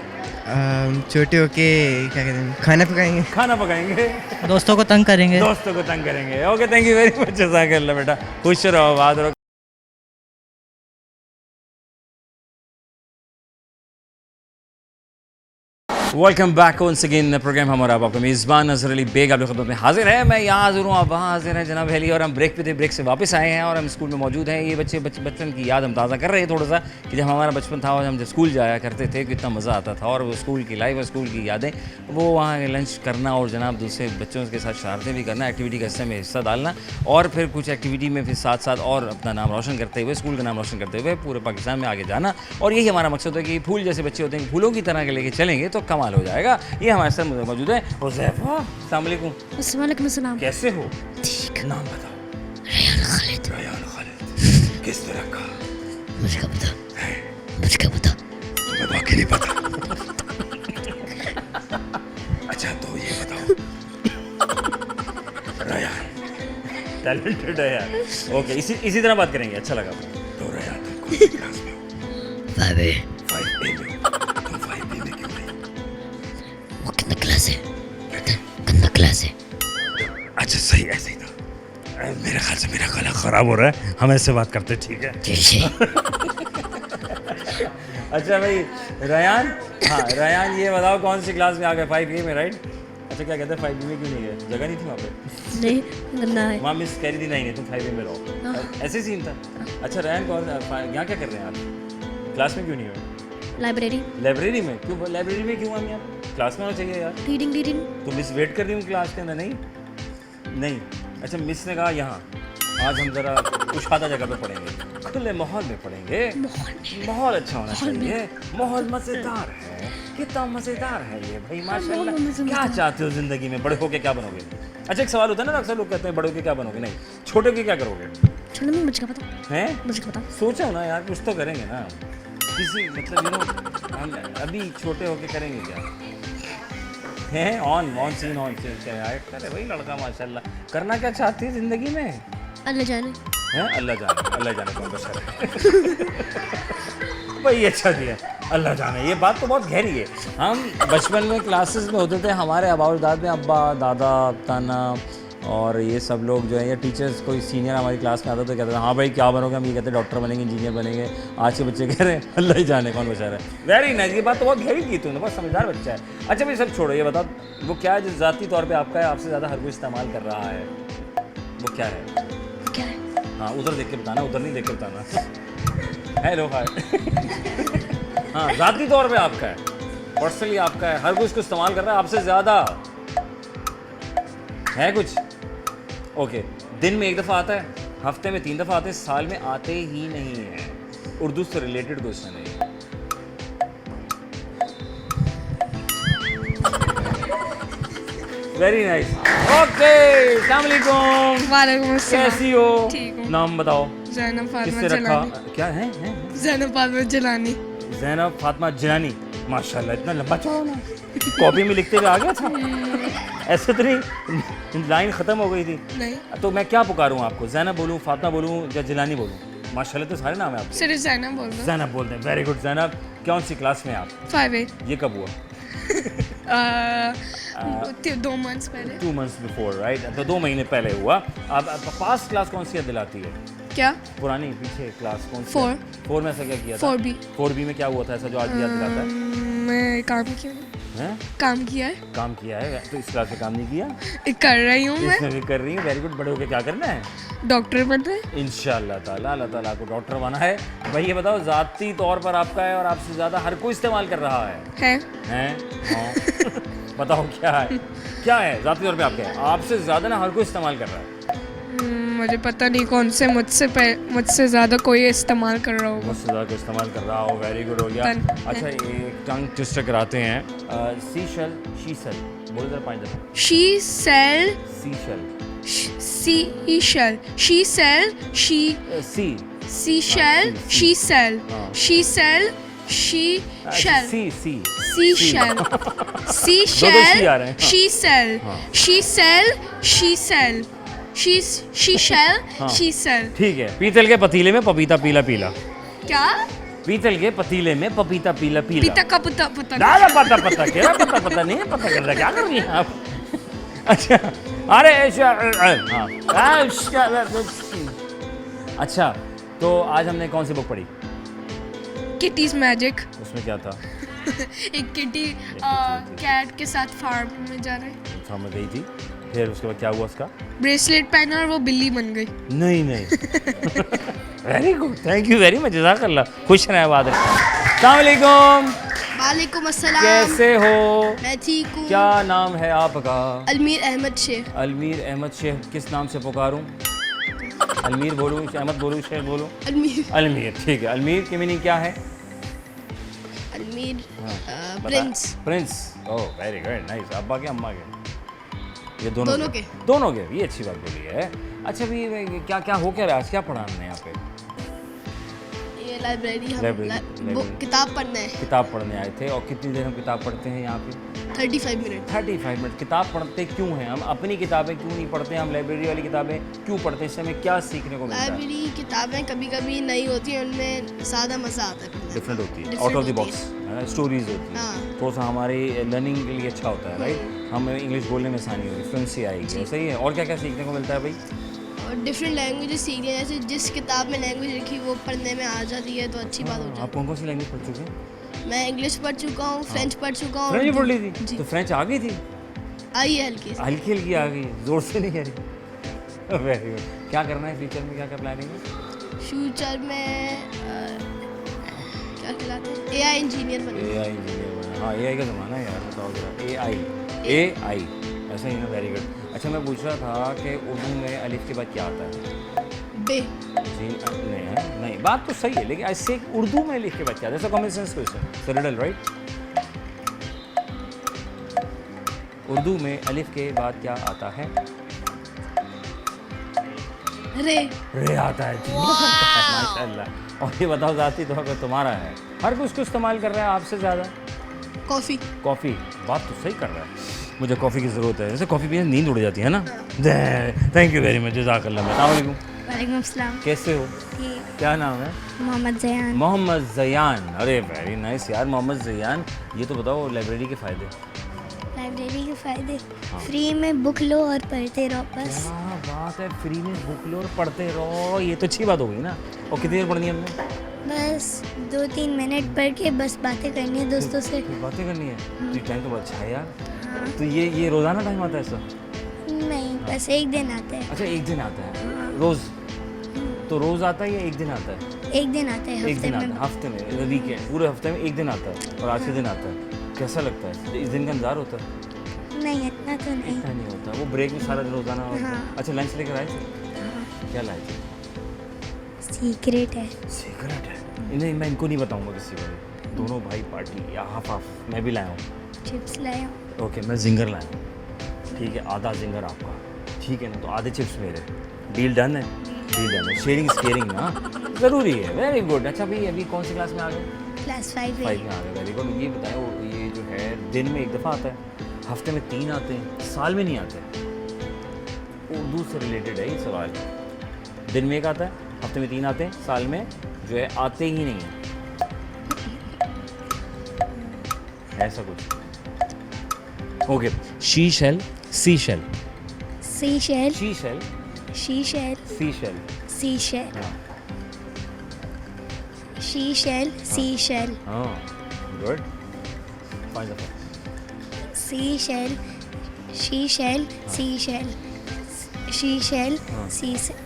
छोटे होके क्या कहते हैं, खाना पकाएंगे। खाना पकाएंगे। दोस्तों को तंग करेंगे। दोस्तों को तंग करेंगे। Okay, thank you very much. जज़ाकल्लाह बेटा, खुश रहो, आबाद रहो। Welcome back once again programme. हमारा आपका मेज़बान अज़हर अली बेग आपकी खिदमत में हाजिर है। मैं यहाँ हाजिर हूँ, आप वहाँ हाजिर हैं जनाब हेली। और हम ब्रेक पे थे, ब्रेक से वापस आए हैं और हम स्कूल में मौजूद हैं। ये बचपन की याद हम ताज़ा कर रहे हैं थोड़ा सा, कि जब हमारा बचपन था और हम जब स्कूल जाया करते थे कितना मज़ा आता था। और वो स्कूल की लाइफ और स्कूल की यादें, वो वहाँ लंच करना और जनाब दूसरे बच्चों के साथ शरारतें भी करना, एक्टिविटी का हिस्से में हिस्सा डालना और फिर कुछ एक्टिविटी में फिर साथ साथ और अपना नाम रोशन करते हुए, स्कूल का नाम रोशन करते हुए पूरे पाकिस्तान में आगे जाना। और यही हमारा मकसद है कि फूल जैसे बच्चे होते हैं, फूलों की तरह के लेके चलेंगे तो कमाल हो जाएगा। ये हमारे साथ मौजूद है हुज़ैफ़ा। अस्सलाम वालेकुम। वालेकुम अस्सलाम। कैसे हो? ठीक। नाम बताओ। रयान खालिद। किस तरह का? मुझे क्या पता। तुम्हें वाकई नहीं पता। अच्छा तो ये बताओ, रयान टैलेंटेड है यार। ओके, इसी तरह बात करेंगे, अच्छा लगा। तो रयान तुम कौन सी क्लास में हो? 5A में। तुम 5B में क्यों नहीं? वो कितना क्लास है? गंदा क्लास है। अच्छा सही, ऐसे ही था। मेरे ख्याल से मेरा गला ख़राब हो रहा है, हम ऐसे बात करते, ठीक है? अच्छा भाई रयान, हाँ रयान ये बताओ कौन सी क्लास में आ गए? 5A में, राइट? अच्छा क्या कहते हैं 5B में क्यों नहीं गए? जगह नहीं थी वहाँ पे? नहीं, गंदा है। वहाँ मिस कह रही थी नहीं तुम 5A में रहो, ऐसे सीन था। अच्छा रयान कौन यहाँ क्या कर रहे हैं आप? क्लास में क्यों नहीं हो? लाइब्रेरी। लाइब्रेरी में क्यों? लाइब्रेरी में क्यों हम यार? क्लास में होना चाहिए यार। रीडिंग। तो मिस वेट कर रही हूँ क्लास के अंदर? नहीं। अच्छा मिस ने कहा यहाँ आज हम ज़रा कुशादा जगह पे पढ़ेंगे, खुले माहौल में पढ़ेंगे। माहौल अच्छा होना चाहिए। माहौल मज़ेदार है, कितना मज़ेदार है ये भाई, माशाल्लाह। क्या चाहते हो ज़िंदगी में? बड़े होके क्या बनोगे? अच्छा एक सवाल होता है ना, अक्सर लोग कहते हैं बड़े होके क्या बनोगे? नहीं, छोटे होके क्या करोगे? छोटे में मुझे क्या पता। हैं? मुझे क्या पता। सोचो ना यार, कुछ तो करेंगे ना। किसी मतलब हम अभी छोटे होके करेंगे क्या? हैं ऑन सीन क्या यार करे भाई लड़का माशाल्लाह। करना क्या चाहती है ज़िंदगी में? अल्लाह जाने। हैं? अल्लाह जाने कौन बशर है? भाई अच्छा दिया, अल्लाह जाने। ये बात तो बहुत गहरी है। हम बचपन में क्लासेस में होते थे, हमारे आबादाद में अब्बा दादा ताना और ये सब लोग जो है, या टीचर्स कोई सीनियर हमारी क्लास में आता तो कहते थे हाँ भाई क्या बनोगे? हम ये कहते डॉक्टर बनेंगे, इंजीनियर बनेंगे। आज के बच्चे कह रहे हैं अल्लाह ही जाने कौन बचा रहा है। वेरी नाइस, ये बात तो बहुत गहरी की तूने, बहुत समझदार बच्चा है। अच्छा भाई सब छोड़ो, ये बताओ वो क्या है जो ज़ाती तौर पे आपका है, आपसे ज़्यादा हर कोई इस्तेमाल कर रहा है, वो क्या है? क्या है? हाँ उधर देख के बताना, उधर नहीं देख के बताना। Hello hi. हाँ ज़ाती तौर पे आपका है, पर्सनली आपका है, हर कोई इसको इस्तेमाल कर रहा है आपसे ज़्यादा है कुछ? ओके, दिन में 1 दफ़ा आता है, हफ्ते में 3 दफ़ा आते हैं, साल में आते ही नहीं है। उर्दू से रिलेटेड क्वेश्चन है ये। Very nice. ओके, अस्सलाम वालेकुम। वालेकुम अस्सलाम। कैसी हो? ठीक हूँ। नाम बताओ। ज़ैनब फातिमा किससे रखा? जिलानी। क्या है? ज़ैनब फातिमा जिलानी। ज़ैनब फातिमा जिलानी, माशाल्लाह इतना लंबा चौड़ा ना, कॉपी में लिखते हुए आ गया था। ऐसे तो नहीं लाइन ख़त्म हो गई थी? नहीं। तो मैं क्या पुकारूँ आपको? ज़ैनब बोलूँ, फातिमा बोलूँ या जिलानी बोलूँ? माशाल्लाह तो सारे नाम है आपके। सिर्फ जैना बोल दो। जैनब बोलते हैं, वेरी गुड जैनब। कौन सी क्लास में आप? 5A। ये कब हुआ? 2 months पहले। 2 months बिफोर, राइट? तो 2 महीने पहले हुआ। अब पास्ट क्लास कौन सी याद दिलाती है? क्या? पुरानी पीछे क्लास कौन सी? 4। 4 में ऐसा क्या किया था? 4B। 4B में क्या हुआ था ऐसा जो आज याद दिलाता है? मैं काम किया हैं? काम किया है, काम किया है, तो इस क्लास में काम नहीं किया? कर रही हूँ मैं। इसमें भी कर रही हूँ, वेरी गुड। बड़े होके क्या करना है? डॉक्टर बनना है। इंशाअल्लाह ताला, अल्लाह ताला आपको डॉक्टर बना है। भाई ये बताओ, ज़ाती तौर पर आपका है और आपसे ज़्यादा हर कोई इस्तेमाल कर रहा है। हैं? हाँ। बताओ क्या है? क्या है ज़ाती तौर पे आपका है? आपसे ज़्यादा ना हर कोई इस्तेमाल कर रहा है। मुझे पता नहीं कौन से मुझसे ज़्यादा कोई इस्तेमाल कर रहा होगा। मुझसे ज़्यादा इस्तेमाल कर रहा हो, वेरी गुड हो गया। अच्छा, एक टंग ट्विस्टर कराते हैं। सीशल, शीशल बोलो जरा 5 दफ़ा। She sell, seashell, seashell, she sell, she sea seashell, sea, she sell, हाँ। she sell, she shell, sea seashell, दो seashell, सी आ रहे हैं, हाँ। she sell, हाँ। she sell, she sell, she shell, हाँ। she sell। ठीक है। पीतल के पतीले में पपीता पीला पीला। क्या? पीतल के पतीले में पपीता पीला पीला। पिता का पता ना ना पता पता क्या पता नहीं है, पता कर रहा क्या कर रही हैं आप? अच्छा, अरे हाँ, अच्छा, तो आज हमने कौन सी बुक पढ़ी? Kitty's magic. उसमें क्या था? एक किटी कैट के साथ फार्म में जा रहे हैं, समझ गई थी। फिर उसके बाद क्या हुआ उसका? ब्रेसलेट पहना और वो बिल्ली बन गई। नहीं very good, thank you very much, जज़ाकल्लाह। खुश रहें, आबाद रहें। अस्सलाम वालेकुम। वालेकुम अस्सलाम। कैसे हो? मैं ठीक हूँ। क्या नाम है आपका? अलमीर अहमद शेख। अलमीर अहमद शेख। किस नाम से पुकारूं? अलमीर बोलूं, अहमद बोलूं, शेख बोलूं? अलमीर। अलमीर, ठीक है। अलमीर की मीनिंग क्या है? अलमीर बता। Prince. Prince, oh very good, nice. अब्बा के अम्मा के? ये दोनों के। दोनों के, ये अच्छी बात बोली है। अच्छा, भी क्या क्या हो क्या रहा है आज? क्या पढ़ा हमने यहाँ पे? ये लाइब्रेरी लाइब्रेरी। किताब पढ़ना है। किताब पढ़ने आए थे। और कितनी देर हम किताब पढ़ते हैं यहाँ पे? 35 मिनट। 35 मिनट। किताब पढ़ते क्यों हैं हम? अपनी किताबें क्यों नहीं पढ़ते? हम लाइब्रेरी वाली किताबें क्यों पढ़ते हैं? इससे हमें क्या सीखने को मिलता है? लाइब्रेरी किताबें कभी कभी नई होती हैं, उनमें ज़्यादा मज़ा आता है। डिफरेंट होती है, Different आउट ऑफ द होती बॉक्स है ना, स्टोरीज होती है। हाँ। थोड़ा सा हमारी लर्निंग के लिए अच्छा होता है, राइट? हमें इंग्लिश बोलने में आसानी होगी, फ्लुएंसी आएगी। सही है। और क्या क्या सीखने को मिलता है भाई? और डिफरेंट लैंग्वेजेस सीखनी है, जैसे जिस किताब में लैंग्वेज लिखी वो पढ़ने में आ जाती है तो अच्छी बात हो जाती है। आप कौन कौन सी लैंग्वेज पढ़ चुके हैं? मैं इंग्लिश पढ़ चुका हूँ, फ्रेंच पढ़ चुका हूँ। फ्रेंच पढ़ ली थी? जी। तो फ्रेंच आ गई थी? आई है हल्की सी। हल्की हल्की आ गई, जोर से नहीं आ रही। Very good. क्या करना है फ्यूचर में? क्या क्या प्लानिंग है? फ्यूचर में क्या कहलाते हैं, AI इंजीनियर बनना। AI इंजीनियर बना। हाँ, AI का ज़माना है यार, बताओ जरा। AI ऐसा ही ना, वेरी गुड। अच्छा, मैं पूछ रहा था कि उर्दू में अलिफ के बाद क्या आता है? बे। जी नहीं, बात तो सही है, लेकिन ऐसे उर्दू में अलिफ के बाद क्या आता है? Common sense question, riddle, right? Urdu में अलिफ के बाद क्या आता है? रे आता है जी। माशाल्लाह। और ये बताओ, ज़ाती तौर पर तुम्हारा है, हर कोई उसको इस्तेमाल कर रहा है आपसे ज़्यादा? कॉफ़ी। कॉफ़ी, बात तो सही कर रहा है। मुझे कॉफ़ी की ज़रूरत है, जैसे कॉफ़ी पीने नींद उड़ जाती है ना। थैंक यू वेरी मच, जज़ाकल्लाह। अस्सलाम वालेकुम। वालेकुम अस्सलाम। कैसे हो? क्या नाम है? मोहम्मद ज़यान। मोहम्मद ज़यान। अरे वेरी नाइस यार, मोहम्मद ज़यान। ये तो बताओ लाइब्रेरी के फ़ायदे। लाइब्रेरी के फ़ायदे, फ्री में बुक लो और पढ़ते रहो बस। क्या बात है, फ्री में बुक लो और पढ़ते रहो, ये तो अच्छी बात हो गई ना। और कितनी देर पढ़नी है हमने? बस 2-3 मिनट पढ़ के बस बातें करनी है दोस्तों से। बातें करनी है? तो ये टाइम तो बहुत अच्छा है यार। तो ये रोज़ाना टाइम आता है ऐसा? नहीं, बस एक दिन आता है। अच्छा, एक दिन आता है रोज़? तो रोज़ आता है या एक दिन आता है? एक दिन आता है एक दिन आता है हफ्ते में, वीकेंड, पूरे हफ्ते में एक दिन आता है। और आज के दिन आता है, कैसा लगता है? इस दिन का इंतजार होता है? नहीं, इतना तो नहीं। इतना नहीं होता, वो ब्रेक में सारा दिन रोज़ाना होता है। हाँ। अच्छा, लंच लेकर आए थे? क्या लाए थे? सीक्रेट है। सीक्रेट है? नहीं, मैं इनको नहीं बताऊंगा किसी को। दोनों भाई पार्टी या हाफ हाफ। मैं भी लाया हूँ चिप्स लाया हूँ। ओके, मैं जिंगर लाया हूँ। ठीक है, आधा जिंगर आपका, ठीक है ना? तो आधे चिप्स मेरे। डील डन है? डील डन है। शेयरिंग इज केयरिंग ना, ज़रूरी है। Very good. अच्छा भाई, अभी कौन सी क्लास में आ गए? क्लास 5 में आ गए, वेरी गुड। ये बताएं, ये जो है दिन में एक दफ़ा आता है, हफ्ते में 3 आते हैं, साल में नहीं आते? उर्दू से रिलेटेड है ये सवाल। दिन में एक आता है, हफ्ते में 3 आते हैं, साल में जो है आते ही नहीं हैं, ऐसा कुछ। Okay, she shell, sea shell, seashell she shell, she shell sea shell. Seashell हाँ शीशेल सीशेल हाँ, good, fine the seashell she shell seashell she shell seashell.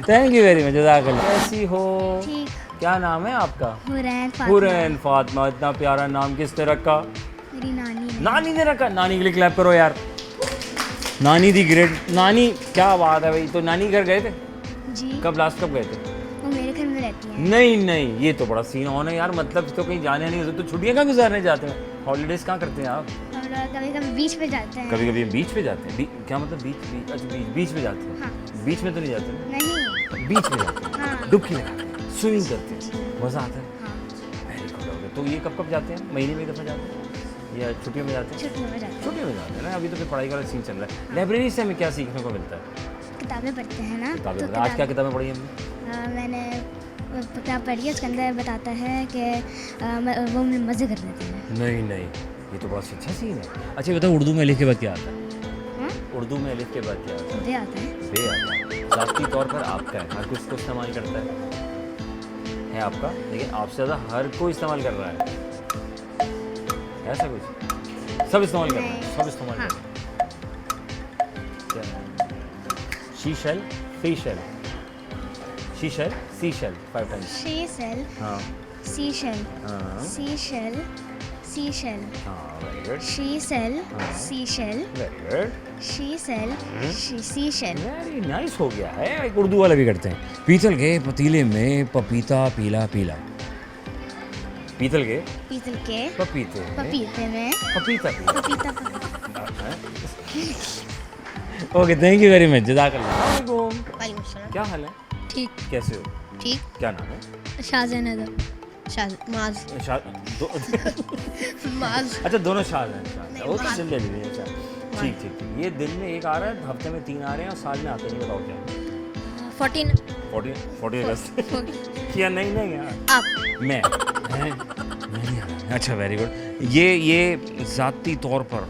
Thank you very much, जज़ाकल्लाह। कैसी हो? ठीक। क्या नाम है आपका? हुरैन हुरैन फातिमा, इतना प्यारा नाम किसने रखा? मेरी नानी ने। नानी ने रखा। नानी के लिए क्लैप करो यार। नानी दी ग्रेट, नानी क्या बात है भाई। तो नानी घर गए थे? जी कब लास्ट कब गए थे? वो मेरे घर में रहती है। नहीं नहीं, ये तो बड़ा सीन ऑन है यार, मतलब तो कहीं जाने नहीं होते, तो छुट्टियां कहाँ गुजारने जाते हैं? हॉलीडेज कहाँ करते हैं आप? और कभी कभी बीच पे जाते हैं। कभी कभी बीच पे जाते हैं। क्या मतलब बीच? अच्छा बीच पे जाते हैं। हाँ। बीच में तो नहीं जाते ना? नहीं। बीच में जाते हैं, हाँ। डुबकी लगाते हैं, स्विमिंग करते हैं, मज़ा आता है। हाँ। वेरी गुड हो गया। तो ये कब कब जाते हैं? महीने में एक दफ़ा जाते हैं या छुट्टियों में जाते हैं? छुट्टियों में जाते हैं। छुट्टियों में जाते हैं ना। अभी तो फिर पढ़ाई का सीन चल रहा है। लाइब्रेरी से हमें क्या सीखने को मिलता है? किताबें पढ़ते हैं ना। किताबें तो पढ़ते हैं। आज क्या किताबें पढ़ी हमने? मैंने किताब पढ़ी है, उसके अंदर बताता है कि वो मज़े कर लेते हैं। नहीं नहीं, ये तो बड़ा अच्छा सीन है। अच्छा बताओ, उर्दू में अलिफ के बाद क्या आता है? उर्दू में अलिफ के बाद क्या आता है? बे आता है। बे आता है। ज़ाती तौर पर आपका है, हर कुछ को इस्तेमाल करता है आपका, लेकिन आपसे ज़्यादा हर कोई इस्तेमाल कर रहा है, ऐसा कुछ? सब इस्तेमाल कर रहे हैं, सब इस्तेमाल कर रहे हैं। She shell, sea shell, she shell, sea shell, 5 times। She shell हाँ सीशेल हाँ सीशेल सीशेल हाँ, वेरी गुड, शीशेल हाँ। Seashell very good, she shell seashell. Very nice हो गया है। एक उर्दू वाला भी करते हैं। पीतल के पतीले में पपीता पीला पीला। पीतल के पीतल के पपीते में पपीते में पपीता पीला। पपीता। Okay, thank you very much, जज़ाकल्लाह। वालेकुम सलाम। क्या हाल है? ठीक कैसे हो? ठीक। क्या नाम है? शाहजहान अदब। माज माज। अच्छा, दोनों शाद हैं। शाद वो तो दिल ले लीजिए। अच्छा ठीक ठीक ठीक। ये दिन में एक आ रहा है, हफ्ते में 3 आ रहे हैं और साल में आते नहीं। बताओ क्या? 14 अगस्त क्या? नहीं नहीं यार, आप मैं नहीं आ रहा। अच्छा वेरी गुड। ये ज़ाती तौर पर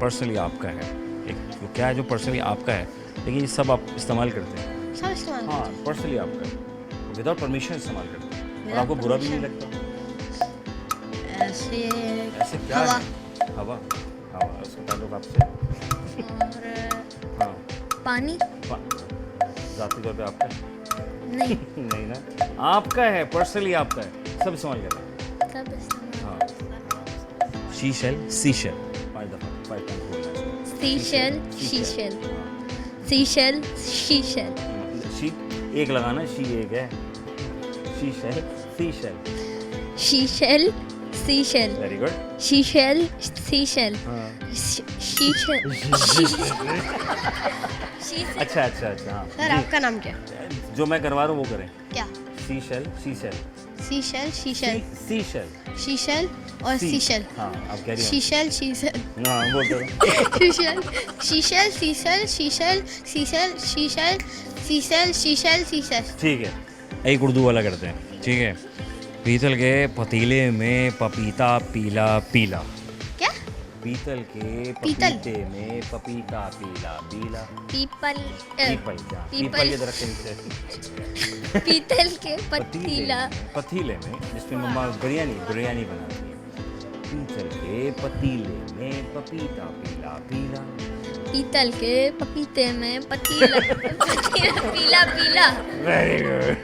पर्सनली आपका है, एक क्या है जो पर्सनली आपका है, लेकिन ये सब आप इस्तेमाल करते हैं। सब इस्तेमाल। हाँ, पर्सनली आपका है, विदाउट परमिशन इस्तेमाल करते हैं, और आपको बुरा भी नहीं लगता। ऐसे ऐसे क्या हवा। है? हवा हवा, उसका ताल्लुक आपसे। और हाँ, पानी ज़ाती तौर पे आपका है? नहीं। नहीं ना, आपका है, पर्सनली आपका है, सब इस्तेमाल कर रहे हैं। सब इस्तेमाल। हाँ, शी शेल, सी शेल, 5 दफ़ा 5 times बोलना है। Seashell she shell seashell she shell. She एक लगाना, शी एक है। She shell, sea shell. She shell seashell very good. She shell seashell हाँ। शीशेल। अच्छा अच्छा अच्छा, हाँ सर आपका नाम क्या? जो मैं करवा रहा हूँ वो करें। क्या? सी shell, sea shell, seashell शीशेल sea shell, शीशेल और सीशेल। हाँ आप कह रही हैं। शीशेल शीशेल हाँ बोल दो। शीशेल शीशेल शीशेल शीशेल शीशेल शीशेल शीशेल शीशेल शीशेल। ठीक है, एक उर्दू वाला करते हैं, ठीक है। पीतल के पतीले में पपीता पीला पीला। क्या? पीतल के पीतल? पपीते में पपीता पीला पीला। पीपल पीपल क्या? पीपल के दरख्त के नीचे। पीतल के पतीला पतीले में जिसमें मम्मा बिरयानी बनाती है। पीतल के पतीले में पपीता पीला पीला। पीतल के पपीते में पतीला पीला पीला। Very good,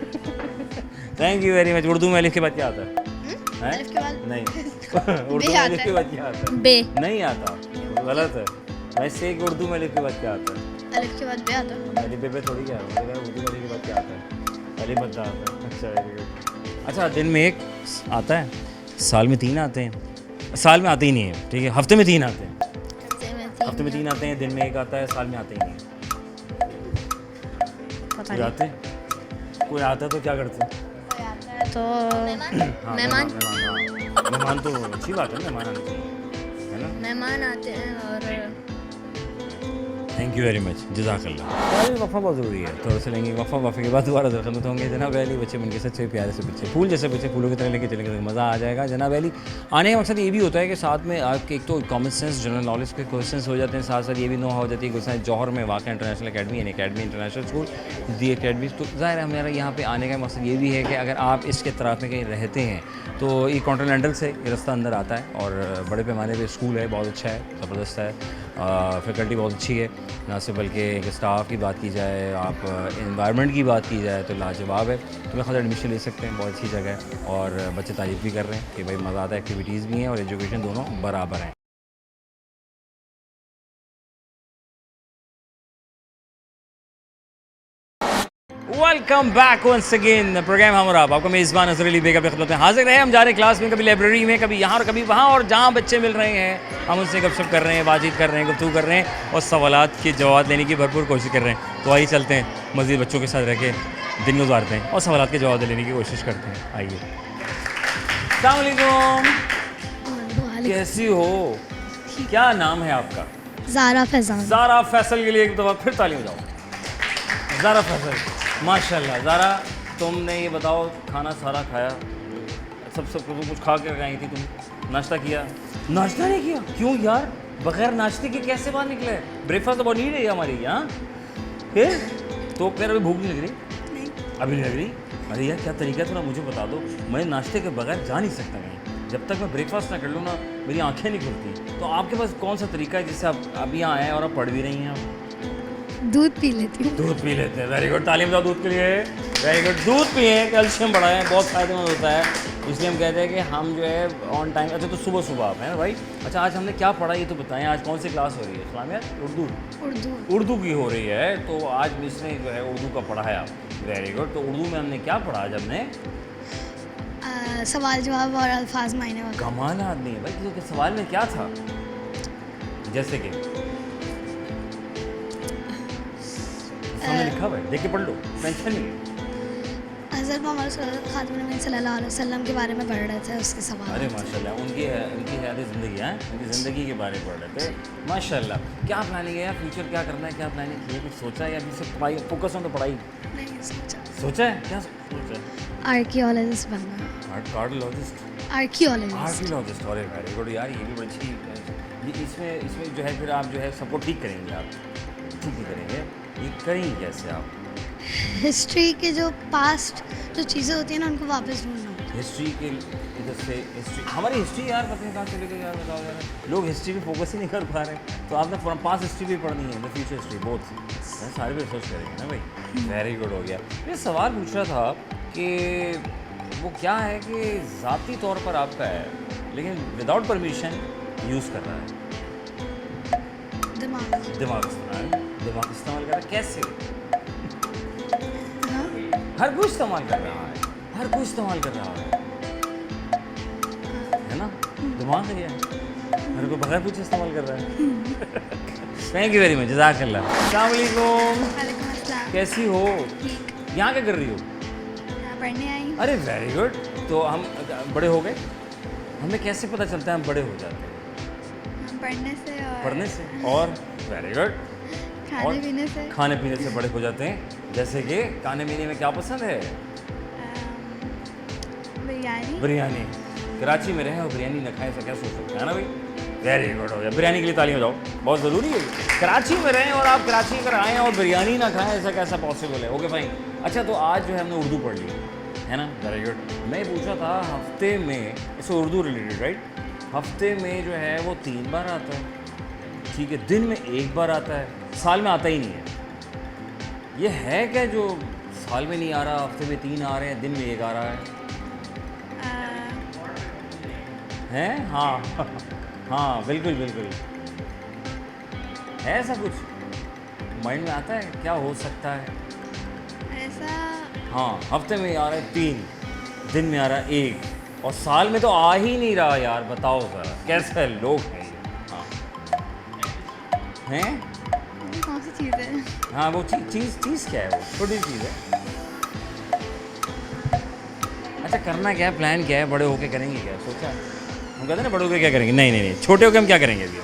thank you very much. Urdu में अलिफ के बाद क्या आता है? हैं? अलिफ के बाद? नहीं उर्दू में अलिफ के बाद क्या आता है? बे। नहीं आता, गलत है। वैसे एक उर्दू में अलिफ के बाद क्या आता है? अलिफ के बाद बे आता है। अलिफ बे थोड़ी क्या है, उर्दू में अलिफ के बाद क्या आता है? अलिफ बद्दा आता है। अच्छा वेरी गुड। अच्छा, दिन में एक आता है, साल में 3 आते हैं। साल में आते ही नहीं है, ठीक है, हफ्ते में 3 आते हैं। हफ्ते में 3 आते हैं, दिन में एक आता है, साल में आते ही नहीं है। कोई आते हैं? कोई आता है तो क्या करते हैं? तो हाँ, मेहमान। मेहमान तो अच्छी बात है, मेहमान आने चाहिए, है ना? मेहमान आते हैं और थैंक यू वेरी मच, जज़ाकल्लाह। वफ़ा बहुत ज़रूरी है, थोड़ा सा लेंगे वफ़ा, वफ़े के बाद दोबारा खिदमत होंगे। जनाब अली बच्चे बन के सच्चे प्यारे से बच्चे, फूल जैसे बच्चे, फूलों की तरह लेके चलेंगे तो मज़ा आ जाएगा। जनाब अली आने का मकसद ये भी होता है कि साथ में आपके एक तो कॉमन सेंस, जनरल नॉलेज के क्वेश्चंस हो जाते हैं, साथ साथ ये भी नो हो जाती है। गुस्सा जौहर में वाक़ इंटरनेशनल अकेडमी यानी academy international school the academy, तो ज़ाहिर है हमारा यहाँ पे आने का मकसद ये भी है कि अगर आप इसके तरफ में कहीं रहते हैं तो ये कॉन्टिनेंटल से ये रास्ता अंदर आता है और बड़े पैमाने पे स्कूल है, बहुत अच्छा है, ज़बरदस्त है, फैकल्टी बहुत अच्छी है, ना सिर्फ बल्कि स्टाफ की बात की जाए, आप इन्वायरमेंट की बात की जाए तो लाजवाब है। तो मैं खुद एडमिशन ले सकते हैं, बहुत अच्छी जगह है और बच्चे तारीफ़ भी कर रहे हैं कि भाई मज़ा आता है, एक्टिविटीज़ भी हैं और एजुकेशन दोनों बराबर हैं। Welcome back once again programme हम और आपका मेज़बान अज़हर अली बेग अपनी खिदमत में हाजिर है। हम जा रहे हैं क्लास में, कभी लाइब्रेरी में, कभी यहाँ और कभी वहाँ, और जहाँ बच्चे मिल रहे हैं हम उनसे गपशप कर रहे हैं, बातचीत कर रहे हैं, गुफ्तगू कर रहे हैं और सवालात के जवाब लेने की भरपूर कोशिश कर रहे हैं। तो आइए चलते हैं, मज़ीद बच्चों के साथ रह के दिन गुजारते हैं और सवालात के जवाब लेने की कोशिश करते हैं। आइए। अस्सलाम वालेकुम, कैसी हो? क्या नाम है आपका? ज़ारा फैज़ान। ज़ारा फैसल के लिए एक दफ़ा फिर ताली बजाओ। ज़ारा फैसल, माशाल्लाह। ज़ारा तुमने ये बताओ, खाना सारा खाया, सब कुछ खा कर आई थी, तुम नाश्ता किया? नाश्ता नहीं किया? क्यों यार, बगैर नाश्ते के कैसे बाहर निकले? ब्रेकफास्ट तो बहुत नहीं रही हमारी यहाँ, फिर तो फिर अभी भूख नहीं लग रही? नहीं अभी नहीं लग रही? अरे यार क्या तरीका है, थोड़ा मुझे बता दो। मैं नाश्ते के बगैर जा नहीं सकता कहीं, जब तक मैं ब्रेकफास्ट ना कर लूँ ना मेरी आंखें नहीं खुलती। तो आपके पास कौन सा तरीका है जिससे आप अभी यहाँ आए और आप पढ़ भी रही हैं? आप दूध पी लेती हूँ। दूध पी लेते हैं, वेरी गुड, तालीम दो दूध के लिए, वेरी गुड। दूध पिए, कैल्शियम बढ़ाएं, बहुत फ़ायदेमंद होता है, इसलिए हम कहते हैं कि हम जो है ऑन टाइम। अच्छा तो सुबह सुबह आप हैं भाई? अच्छा आज हमने क्या पढ़ा ये तो बताएं, आज कौन सी क्लास हो रही है? इस्लामिया उर्दू उर्दू की हो रही है, तो आज मिस ने जो है उर्दू का पढ़ा है आप, वेरी गुड। तो उर्दू में हमने क्या पढ़ा आज? हमने सवाल जवाब और अल्फाज मायने वाला। कमाल आदमी है भाई। क्योंकि सवाल में क्या था, जैसे कि सामने लिखा हुआ है, देख के पढ़ लो, टेंशन नहीं है। हज़रत मोहम्मद खातमुन नबी सल्लल्लाहु अलैहि वसल्लम के बारे में पढ़ रहे थे, उसके सवाल। अरे माशाल्लाह, उनकी हयात ज़िंदगी है, उनकी ज़िंदगी के बारे में पढ़ रहे थे, माशाल्लाह। क्या प्लानिंग है यार, फ्यूचर क्या करना है, क्या प्लानिंग है, कुछ सोचा है या अभी सिर्फ पढ़ाई, फोकस ऑन द पढ़ाई? नहीं सोचा है, क्या सोचा है? आर्कियोलॉजिस्ट बनना। Cardiologist, archaeologist. अरे वेरी गुड यार, ये भी बड़ी अच्छी ये इसमें जो है फिर आप जो है सबको ठीक करेंगे, आप ठीक ही करेंगे। ये करेंगे कैसे आप? हिस्ट्री के जो पास्ट जो चीज़ें होती हैं ना, उनको वापस ढूंढना। हिस्ट्री के इधर से हिस्ट्री, हमारी हिस्ट्री यार पता नहीं कहाँ चले गए यार, बताओ यार। लोग हिस्ट्री पे फोकस ही नहीं कर पा रहे, तो आपने पास हिस्ट्री भी पढ़नी है, द फ्यूचर हिस्ट्री, बोथ सारे पे रिसर्च करेंगे ना भाई, वेरी गुड हो गया। ये सवाल पूछ रहा था कि वो क्या है कि ज़ाती तौर पर आपका है लेकिन विदाउट परमिशन यूज़ कर रहा है, दिमाग इस्तेमाल कर रहा है, कैसे? हर कोई इस्तेमाल कर रहा है, हर कोई इस्तेमाल कर रहा है ना, दिमाग है यार, हर कोई बगैर कुछ इस्तेमाल कर रहा है। थैंक यू वेरी मच, जज़ाकल्लाह। अस्सलाम वालेकुम, कैसी हो? यहाँ क्या कर रही हो? पढ़ने आई। अरे वेरी गुड। तो हम बड़े हो गए, हमें कैसे पता चलता है हम बड़े हो जाते हैं? पढ़ने से और वेरी गुड, खाने पीने से बड़े हो जाते हैं। जैसे कि खाने पीने में क्या पसंद है? बिरयानी। कराची में रहे और बिरयानी न खाए ऐसा क्या सोच सकते हैं ना भाई, वेरी गुड हो गया। बिरयानी के लिए ताली बजाओ, बहुत ज़रूरी है। कराची में रहें और आप कराची अगर आएँ और बिरयानी ना खाएं, ऐसा कैसा पॉसिबल है? Okay fine. अच्छा तो आज जो है हमने उर्दू पढ़ ली है ना, वेरी गुड। मैं पूछा था हफ्ते में, इसे उर्दू रिलेटेड राइट, हफ्ते में जो है वो 3 बार आता है, ठीक है, दिन में 1 बार आता है, साल में आता ही नहीं है। ये है क्या जो साल में नहीं आ रहा, हफ्ते में 3 आ रहे हैं, दिन में 1 आ रहा है? हैं? हाँ हाँ बिल्कुल बिल्कुल, है ऐसा कुछ माइंड में आता है, क्या हो सकता है ऐसा? हाँ, हफ्ते में आ रहा है 3, दिन में आ रहा है 1 और साल में तो आ ही नहीं रहा यार, बताओ ज़रा कैसे लोग हैं ये? हाँ हैं, कौन सी चीज़ है? हाँ वो चीज़ क्या है? वो छोटी चीज़ है। अच्छा करना क्या है, प्लान क्या है, बड़े होके करेंगे क्या, सोचा? हम कहते हैं ना बड़े होके क्या करेंगे? नहीं, छोटे होके हम क्या करेंगे? अभी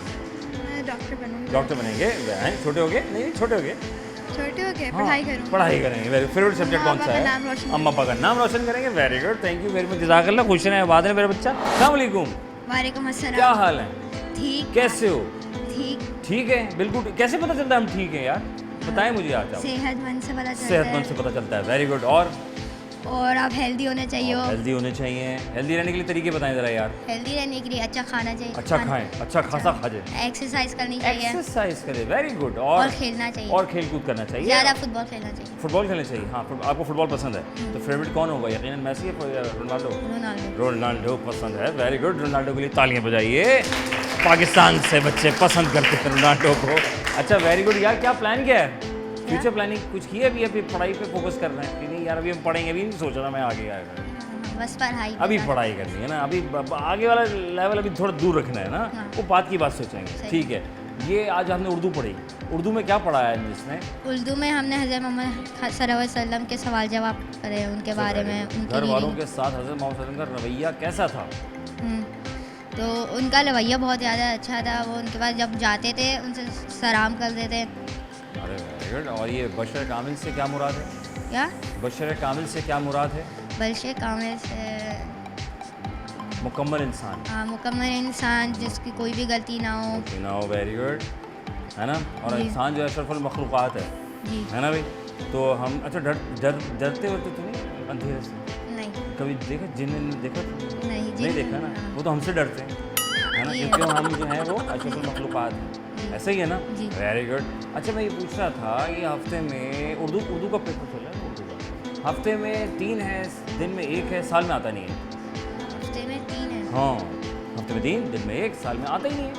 मैं डॉक्टर बनूंगी। डॉक्टर बनेंगे। हैं, छोटे हो गए? नहीं, छोटे हो गए। छोटे हो गए, हाँ, पढ़ाई करूँ। पढ़ाई करेंगे। वेरी फेवरेट सब्जेक्ट कौन सा है? अम्मा पापा का नाम रोशन करेंगे। Very good, thank you very much, जज़ाकल्लाह। खुश रहें, बाद में मेरा बच्चा। अस्सलाम वालेकुम, वालेकुम अस्सलाम। क्या हाल है? ठीक। कैसे हो? ठीक। ठीक है, बिल्कुल। कैसे पता चलता है हम ठीक हैं यार? बताएं मुझे आज आप। सेहतमंद से पता चलता है। सेहतमंद से पता चलता है। Very good. और आप हेल्दी होने चाहिए हो। हेल्दी होने चाहिए। हेल्दी रहने के लिए तरीके बताएं ज़रा यार। हेल्दी रहने के लिए अच्छा खाना चाहिए। अच्छा खाएं, अच्छा खासा खा जाए। एक्सरसाइज करनी चाहिए। एक्सरसाइज करें। Very good. और खेलना चाहिए। और खेल कूद करना चाहिए। ज़्यादा फुटबॉल खेलना चाहिए। फुटबॉल खेलना चाहिए। हाँ, आपको फुटबॉल पसंद है तो फेवरेट कौन होगा? यकीनन मेसी या रोनाल्डो? रोनाल्डो। रोनाल्डो पसंद है। वेरी गुड, रोनाल्डो के लिए तालियां बजाइए। पाकिस्तान से बच्चे पसंद करते हैं रोनाल्डो को। अच्छा, वेरी गुड यार। क्या प्लान क्या है? फ्यूचर प्लानिंग कुछ की है? अभी पढ़ाई पे फोकस कर रहे हैं कि नहीं यार? अभी हम पढ़ेंगे, अभी नहीं सोच रहा मैं आगे आएगा। बस पढ़ाई। अभी पढ़ाई करनी है ना, अभी आगे वाला लेवल अभी थोड़ा दूर रखना है ना। हाँ। वो बात की बात सोचेंगे। ठीक है। ये आज हमने उर्दू पढ़ी। उर्दू में क्या पढ़ा है जिसने? उर्दू में हमने हज़रत मोहम्मद सल्लल्लाहु अलैहि वसल्लम के सवाल जवाब करे, उनके बारे में, उनके घर वालों के साथ हज़रत मोहम्मद सल्लल्लाहु अलैहि वसल्लम का रवैया कैसा था? तो उनका रवैया बहुत ज़्यादा अच्छा था। वो उनके पास जब जाते थे उनसे सलाम करते थे। अरे वेरी गुड। और ये बशर कामिल से क्या मुराद है? क्या? बशर कामिल से क्या मुराद है? बशर कामिल से मुकम्मल इंसान। हाँ, मुकम्मल इंसान जिसकी कोई भी गलती ना हो। ना हो। वेरी गुड, है ना। और जी। इंसान जो है अशरफुल मखलूक़ात है। जी। है ना भाई? तो हम अच्छा डरते होते तो नहीं अंधेरे से? नहीं। कभी देखा जिन्हें देखा? नहीं जी। नहीं देखा ना। वो तो हमसे डरते हैं, है ना, ये क्योंकि हम जो है वो अशरफुल मखलूक़ात हैं। ऐसा ही है ना? जी। Very good. अच्छा, मैं ये पूछ रहा था कि हफ्ते में उर्दू का पेपर चल रहा है। उर्दू का हफ्ते में 3 है, दिन में 1 है, साल में आता नहीं है। हफ्ते में 3 है। हाँ, हफ्ते में 3, दिन में 1, साल में आता ही नहीं है।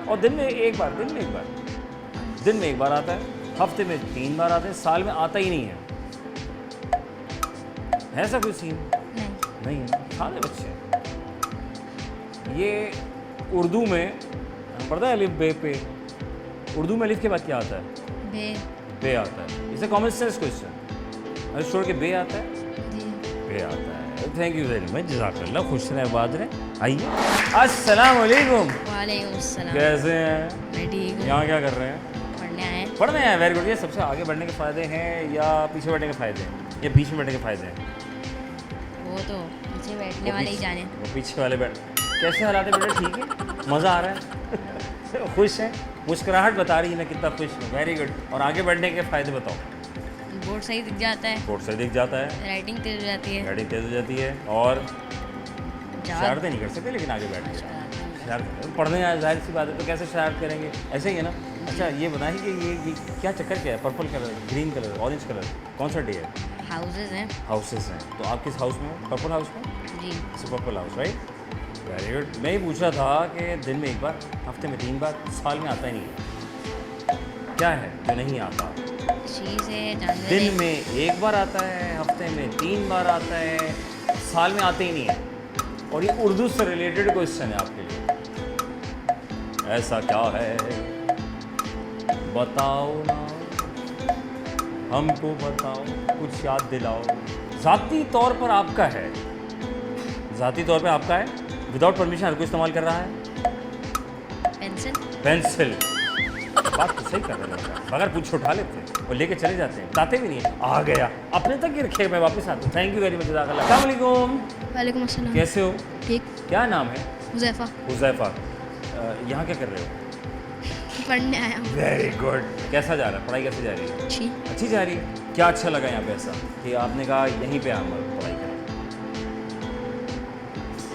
और दिन में एक बार दिन में एक बार आता है। हफ्ते में 3 बार आता है, साल में आता ही नहीं है। है ऐसा कोई सीन? नहीं है। सारे बच्चे ये उर्दू में पढ़ता है अलिफ बे पे। उर्दू में अलिफ के बाद क्या आता है? बे आता है। इसे कॉमन सेंस क्वेश्चन। अरे छोड़ के बे आता है? बे आता है। थैंक यू वेरी मच, जज़ाकल्लाह। खुश रहें, आबाद रहें। आइए। अस्सलाम वालेकुम। वालेकुम अस्सलाम। कैसे हैं? मैं ठीक हूँ। यहाँ क्या कर रहे हैं? पढ़ने आए। पढ़ने आए। Very good. ये सबसे आगे बढ़ने के फ़ायदे हैं या पीछे बैठने के फ़ायदे हैं या बीच में बैठने के फ़ायदे हैं? वो तो पीछे बैठने वाले ही जाने। वो पीछे वाले बैठ। कैसे हालात है बेटा? ठीक है, मज़ा आ रहा है? खुश है? मुस्कुराहट बता रही है ना कितना खुश है। Very good. और आगे बढ़ने के फ़ायदे बताओ। बोर्ड सही दिख जाता है। बोर्ड सही दिख जाता है। राइटिंग तेज हो जाती है। राइटिंग तेज हो जाती है। और शरारतें नहीं कर सकते लेकिन आगे बैठ के शरारत पढ़ने आए, जाहिर सी बात है, तो कैसे शरारत करेंगे? ऐसे ही है ना। अच्छा, ये बताइए कि ये क्या चक्कर क्या है? Purple colour, green colour, orange colour, कौन सा डे है? हाउसेस हैं। हाउसेस हैं। तो आप किस हाउस में हो? पर्पल हाउस में? जी। Purple house, right. Very good. मैं ही पूछ रहा था कि दिन में 1 बार, हफ्ते में 3 बार, साल में आता ही नहीं है। क्या है जो नहीं आता? चीज़ है, जानवर दिन है। में 1 बार आता है, हफ्ते में 3 बार आता है, साल में आते ही नहीं है। और ये उर्दू से रिलेटेड क्वेश्चन है आपके लिए। ऐसा क्या है बताओ ना, हमको बताओ, कुछ याद दिलाओ। ज़ाती तौर पर आपका है, ज़ाती तौर पे आपका है, विदाउट परमिशन हर कोई इस्तेमाल कर रहा है। पेंसिल। बात तो सही कर रहे हैं। बगैर पूछे उठा लेते हैं और लेके चले जाते हैं, बताते भी नहीं है। आ गया अपने तक ही रखे, मैं वापस आता हूँ। थैंक यू वेरी मच, जज़ाकल्लाह। अस्सलाम वालेकुम। वालेकुम अस्सलाम। कैसे हो? ठीक। क्या नाम है? हुज़ैफ़ा। हुज़ैफ़ा। यहाँ क्या कर रहे हो? पढ़ने आया हूँ। Very good. कैसा जा रहा है? पढ़ाई कैसे जा रही है? अच्छी। अच्छी जा रही है। क्या अच्छा लगा यहाँ पे ऐसा कि आपने कहा यहीं पे हम पढ़ाई करें?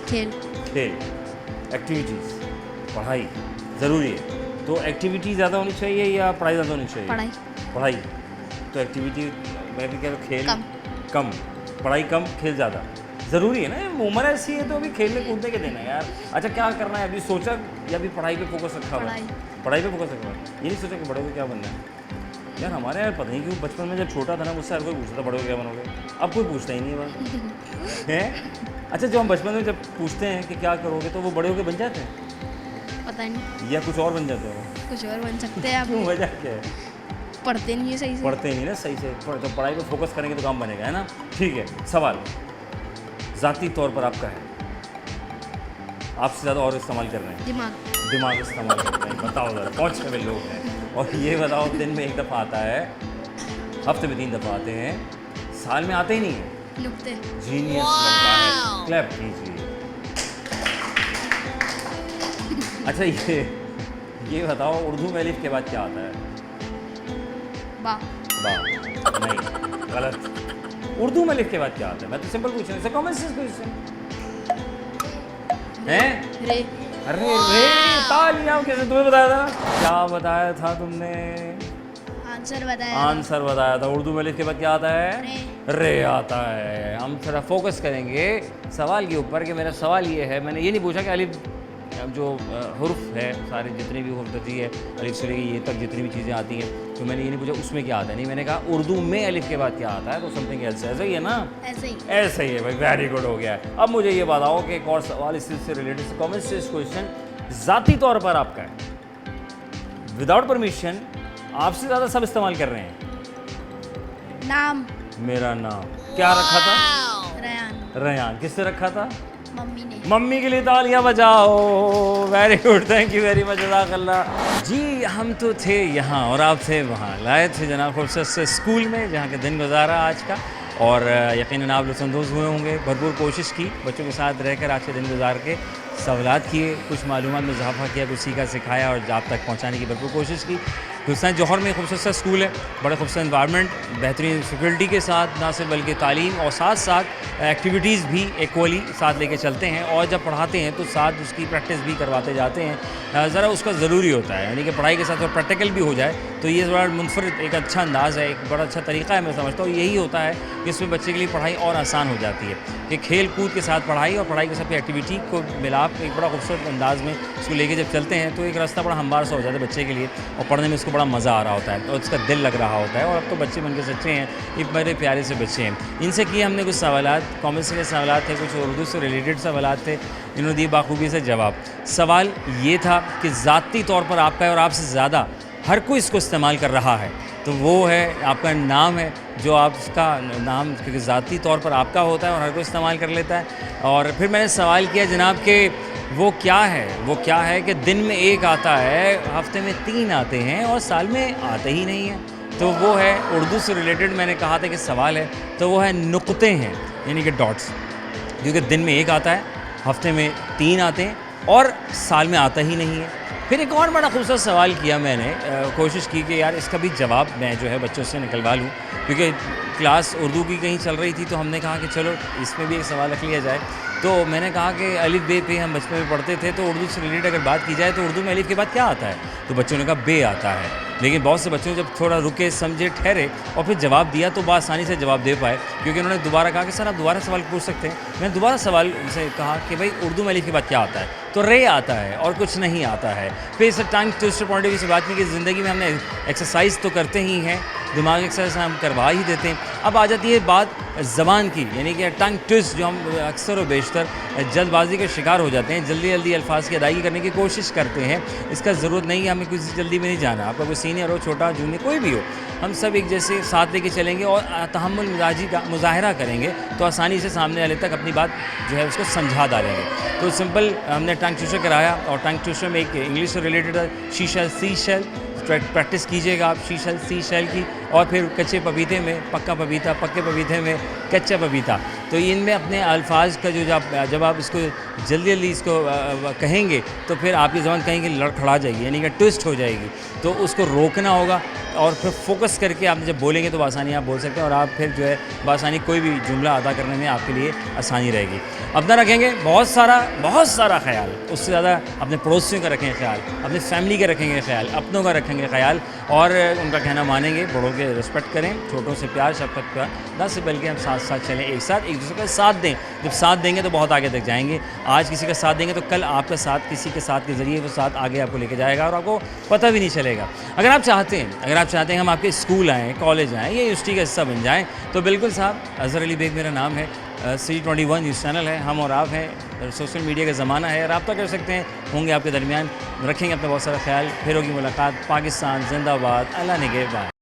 खेल। एक्टिविटीज़, पढ़ाई ज़रूरी है। तो एक्टिविटी ज़्यादा होनी चाहिए या पढ़ाई ज़्यादा होनी चाहिए? पढ़ाई। तो एक्टिविटी मैं भी कह रहा हूँ खेल कम, पढ़ाई कम, खेल ज़्यादा। ज़रूरी है ना, उम्र ऐसी है तो अभी खेलने कूदने के देना है यार। अच्छा, क्या करना है अभी? सोचा या अभी पढ़ाई पे फोकस रखा हुआ है? पढ़ाई पे फोकस रखा हुआ है। ये नहीं सोचा कि बड़े को क्या बनना है? यार हमारे यहाँ पता नहीं क्यों बचपन में जब छोटा था ना, मुझसे हर कोई पूछता था बड़े को क्या बनोगे। अब कोई पूछता ही नहीं है बात है। अच्छा, जो हम बचपन में जब पूछते हैं कि क्या करोगे तो वो बड़े होके बन जाते हैं? पता नहीं, या कुछ और बन जाते हो? कुछ और बन सकते हैं। क्यों, वजह क्या है? पढ़ते नहीं है सही से। पढ़ते नहीं ना सही से। तो पढ़ाई पे फोकस करेंगे तो काम बनेगा, है ना। ठीक है, सवाल ज़ाती तौर पर आपका है, आपसे ज़्यादा और इस्तेमाल कर रहे हैं? दिमाग इस्तेमाल करते हैं। बताओ ज़रा, कौन से वे लोग हैं? और ये बताओ, दिन में 1 दफ़ा आता है, हफ्ते में 3 दफ़ा आते हैं, साल में आते ही नहीं है। नुक्ते। जीनियस लड़का है, क्लैप कीजिए। अच्छा ये बताओ, उर्दू में अलिफ के बाद क्या आता है? बा। नहीं, गलत। उर्दू में अलिफ के बाद क्या आता है? मैं तो सिंपल पूछ रहा हूँ, कॉमन सेंस क्वेश्चन हैं। रे। अरे रे, तालियां। कैसे तुम्हें बताया था? क्या बताया था तुमने? आंसर बताया था। उर्दू में अलिफ के बाद क्या आता है? रे आता है। हम थोड़ा फोकस करेंगे सवाल के ऊपर कि मेरा सवाल ये है, मैंने ये नहीं पूछा कि अलिफ जो हुर्फ है, सारे जितने भी हुर्फ होती है, अलिफ से लेके ये तक जितनी भी चीज़ें आती हैं, तो मैंने ये नहीं पूछा उसमें क्या आता है। नहीं, मैंने कहा उर्दू में अलिफ के बाद क्या आता है, तो समथिंग एल्स। ऐसा ही है ना? ऐसा ही है भाई, वेरी गुड हो गया है। अब मुझे ये बताओ कि एक और सवाल इससे रिलेटेड कॉमन सेंस क्वेश्चन ज़ाती तौर पर आपका है, विदाउट परमिशन आपसे ज़्यादा सब इस्तेमाल कर रहे हैं। नाम। मेरा नाम क्या रखा था? रयान। रयान। किससे रखा था? मम्मी ने। मम्मी के लिए तालियां बजाओ। Very good, thank you very much, जज़ाकल्लाह। जी, हम तो थे यहाँ और आप थे वहाँ, लाए थे जनाब खूबसूरत से स्कूल में जहाँ के दिन गुजारा आज का, और यकीनन आप लुत्फ़अंदोज़ हुए होंगे। भरपूर कोशिश की बच्चों के साथ रहकर आज के दिन गुजार के, सवालात किए, कुछ मालूमात में इजाफा किया, कुछ सीखा सिखाया और आप तक पहुँचाने की भरपूर कोशिश की। गुलशन जौहर में खूबसूरत सा स्कूल है, बड़ा खूबसूरत इन्वायरमेंट, बेहतरीन सिक्योरिटी के साथ, ना सिर्फ बल्कि तालीम और साथ साथ एक्टिविटीज़ भी इक्वली साथ लेके चलते हैं, और जब पढ़ाते हैं तो साथ उसकी प्रैक्टिस भी करवाते जाते हैं। ज़रा उसका ज़रूरी होता है, यानी कि पढ़ाई के साथ और प्रैक्टिकल भी हो जाए, तो ये बड़ा मुनफरिद एक अच्छा अंदाज़ है, एक बड़ा अच्छा तरीक़ा है। मैं समझता हूँ यही होता है कि इसमें बच्चे के लिए पढ़ाई और आसान हो जाती है, कि खेल कूद के साथ पढ़ाई और पढ़ाई के साथ एक्टिविटी को मिलाप एक बड़ा खूबसूरत अंदाज़ में उसको लेके जब चलते हैं, तो एक रास्ता बड़ा हमवार सा हो जाता है बच्चे के लिए, और पढ़ने में उसको बड़ा मज़ा आ रहा होता है और उसका दिल लग रहा होता है। और अब तो बच्चे बनके सच्चे हैं, एक बड़े प्यारे से बच्चे हैं। इनसे किए हमने कुछ सवालात, कॉमर्स के सवालात थे, कुछ उर्दू से रिलेटेड सवालात थे, इन्होंने दिए बाखूबी से जवाब। सवाल ये था कि ज़ाती तौर पर आपका है और आपसे ज़्यादा हर कोई इसको इस्तेमाल कर रहा है, तो वो है आपका नाम है, जो आपका नाम क्योंकि ज़ाती तौर पर आपका होता है और हर कोई इस्तेमाल कर लेता है। और फिर मैंने सवाल किया जनाब कि वो क्या है कि दिन में 1 आता है, हफ्ते में 3 आते हैं और साल में आते ही नहीं हैं। तो वो है उर्दू से रिलेटेड, मैंने कहा था कि सवाल है, तो वो है नुक्ते हैं, यानी कि डॉट्स, क्योंकि दिन में 1 आता है, हफ्ते में 3 आते हैं और साल में आता ही नहीं है। फिर एक और बड़ा खूबसूरत सवाल किया मैंने, कोशिश की कि यार इसका भी जवाब मैं जो है बच्चों से निकलवा लूँ, क्योंकि क्लास उर्दू की कहीं चल रही थी, तो हमने कहा कि चलो इसमें भी एक सवाल रख लिया जाए। तो मैंने कहा कि अलिफ बे पे हम बचपन में पढ़ते थे, तो उर्दू से रिलेटेड अगर बात की जाए तो उर्दू में अलिफ के बाद क्या आता है, तो बच्चों ने कहा बे आता है। लेकिन बहुत से बच्चों ने जब थोड़ा रुके, समझे, ठहरे और फिर जवाब दिया तो आसानी से जवाब दे पाए, क्योंकि उन्होंने दोबारा कहा कि सर आप दोबारा सवाल पूछ सकते हैं। मैंने दोबारा सवाल उनसे कहा कि भाई उर्दू में अलिफ के बाद क्या आता है, तो रे आता है और कुछ नहीं आता है। फिर इस tongue twister point of view से बात की कि ज़िंदगी में हमने एक्सरसाइज तो करते ही हैं, दिमाग एक्सरसाइज हम करवा ही देते हैं। अब आ जाती है बात ज़बान की, यानी कि टंग ट्विस्ट, जो हम अक्सर और बेशतर जल्दबाजी का शिकार हो जाते हैं, जल्दी जल्दी अल्फाज की अदायगी करने की कोशिश करते हैं। इसका ज़रूरत नहीं है, हमें किसी जल्दी में नहीं जाना। आपका कोई सीनियर हो, छोटा, जूनियर, कोई भी हो, हम सब एक जैसे साथ लेके चलेंगे और तहम्मुल मिजाजी का मुजाहरा करेंगे, तो आसानी से सामने वाले तक अपनी बात जो है उसको समझा डालेंगे। तो सिंपल हमने टंग ट्विस्टर कराया, और टंग ट्विस्टर में एक इंग्लिश से रिलेटेड शीशल सी शेल प्रैक्टिस कीजिएगा आप शीशल सी शेल की, और फिर कच्चे पपीते में पक्का पपीता, पक्के पपीते में कच्चा पपीता। तो इनमें अपने अल्फाज का जो जब आप इसको जल्दी जल्दी इसको कहेंगे, तो फिर आपकी ज़बान कहीं लड़खड़ा जाएगी, यानी कि ट्विस्ट हो जाएगी, तो उसको रोकना होगा और फिर फोकस करके आप जब बोलेंगे तो आसानी आप बोल सकते हैं, और आप फिर जो है बआसानी कोई भी जुमला अदा करने में आपके लिए आसानी रहेगी। अपना रखेंगे बहुत सारा ख्याल, उससे ज़्यादा अपने पड़ोसियों का रखेंगे ख्याल, अपनी फैमिली का रखेंगे ख्याल, अपनों का रखेंगे ख्याल, और उनका कहना मानेंगे, बड़ों के रिस्पेक्ट करें, छोटों से प्यार शफ़क़त का, न से बल्कि हम साथ साथ चलें, एक साथ एक दूसरे का साथ दें। जब साथ देंगे तो बहुत आगे तक जाएंगे। आज किसी का साथ देंगे तो कल आपका साथ किसी के साथ के ज़रिए वो साथ आगे आपको लेके जाएगा और आपको पता भी नहीं चलेगा। अगर आप चाहते हैं हम आपके स्कूल आएँ, कॉलेज आएँ या यूनिवर्सिटी का हिस्सा बन जाएँ, तो बिल्कुल साहब, अज़हर अली बेग मेरा नाम है, C21 न्यूज़ चैनल है, हम और आप हैं, सोशल मीडिया का ज़माना है, रब्ता कर सकते हैं, होंगे आपके दरमियान, रखेंगे अपना बहुत सारा ख्याल। फिर होगी मुलाकात। पाकिस्तान जिंदाबाद, अल्लाह निगहबान।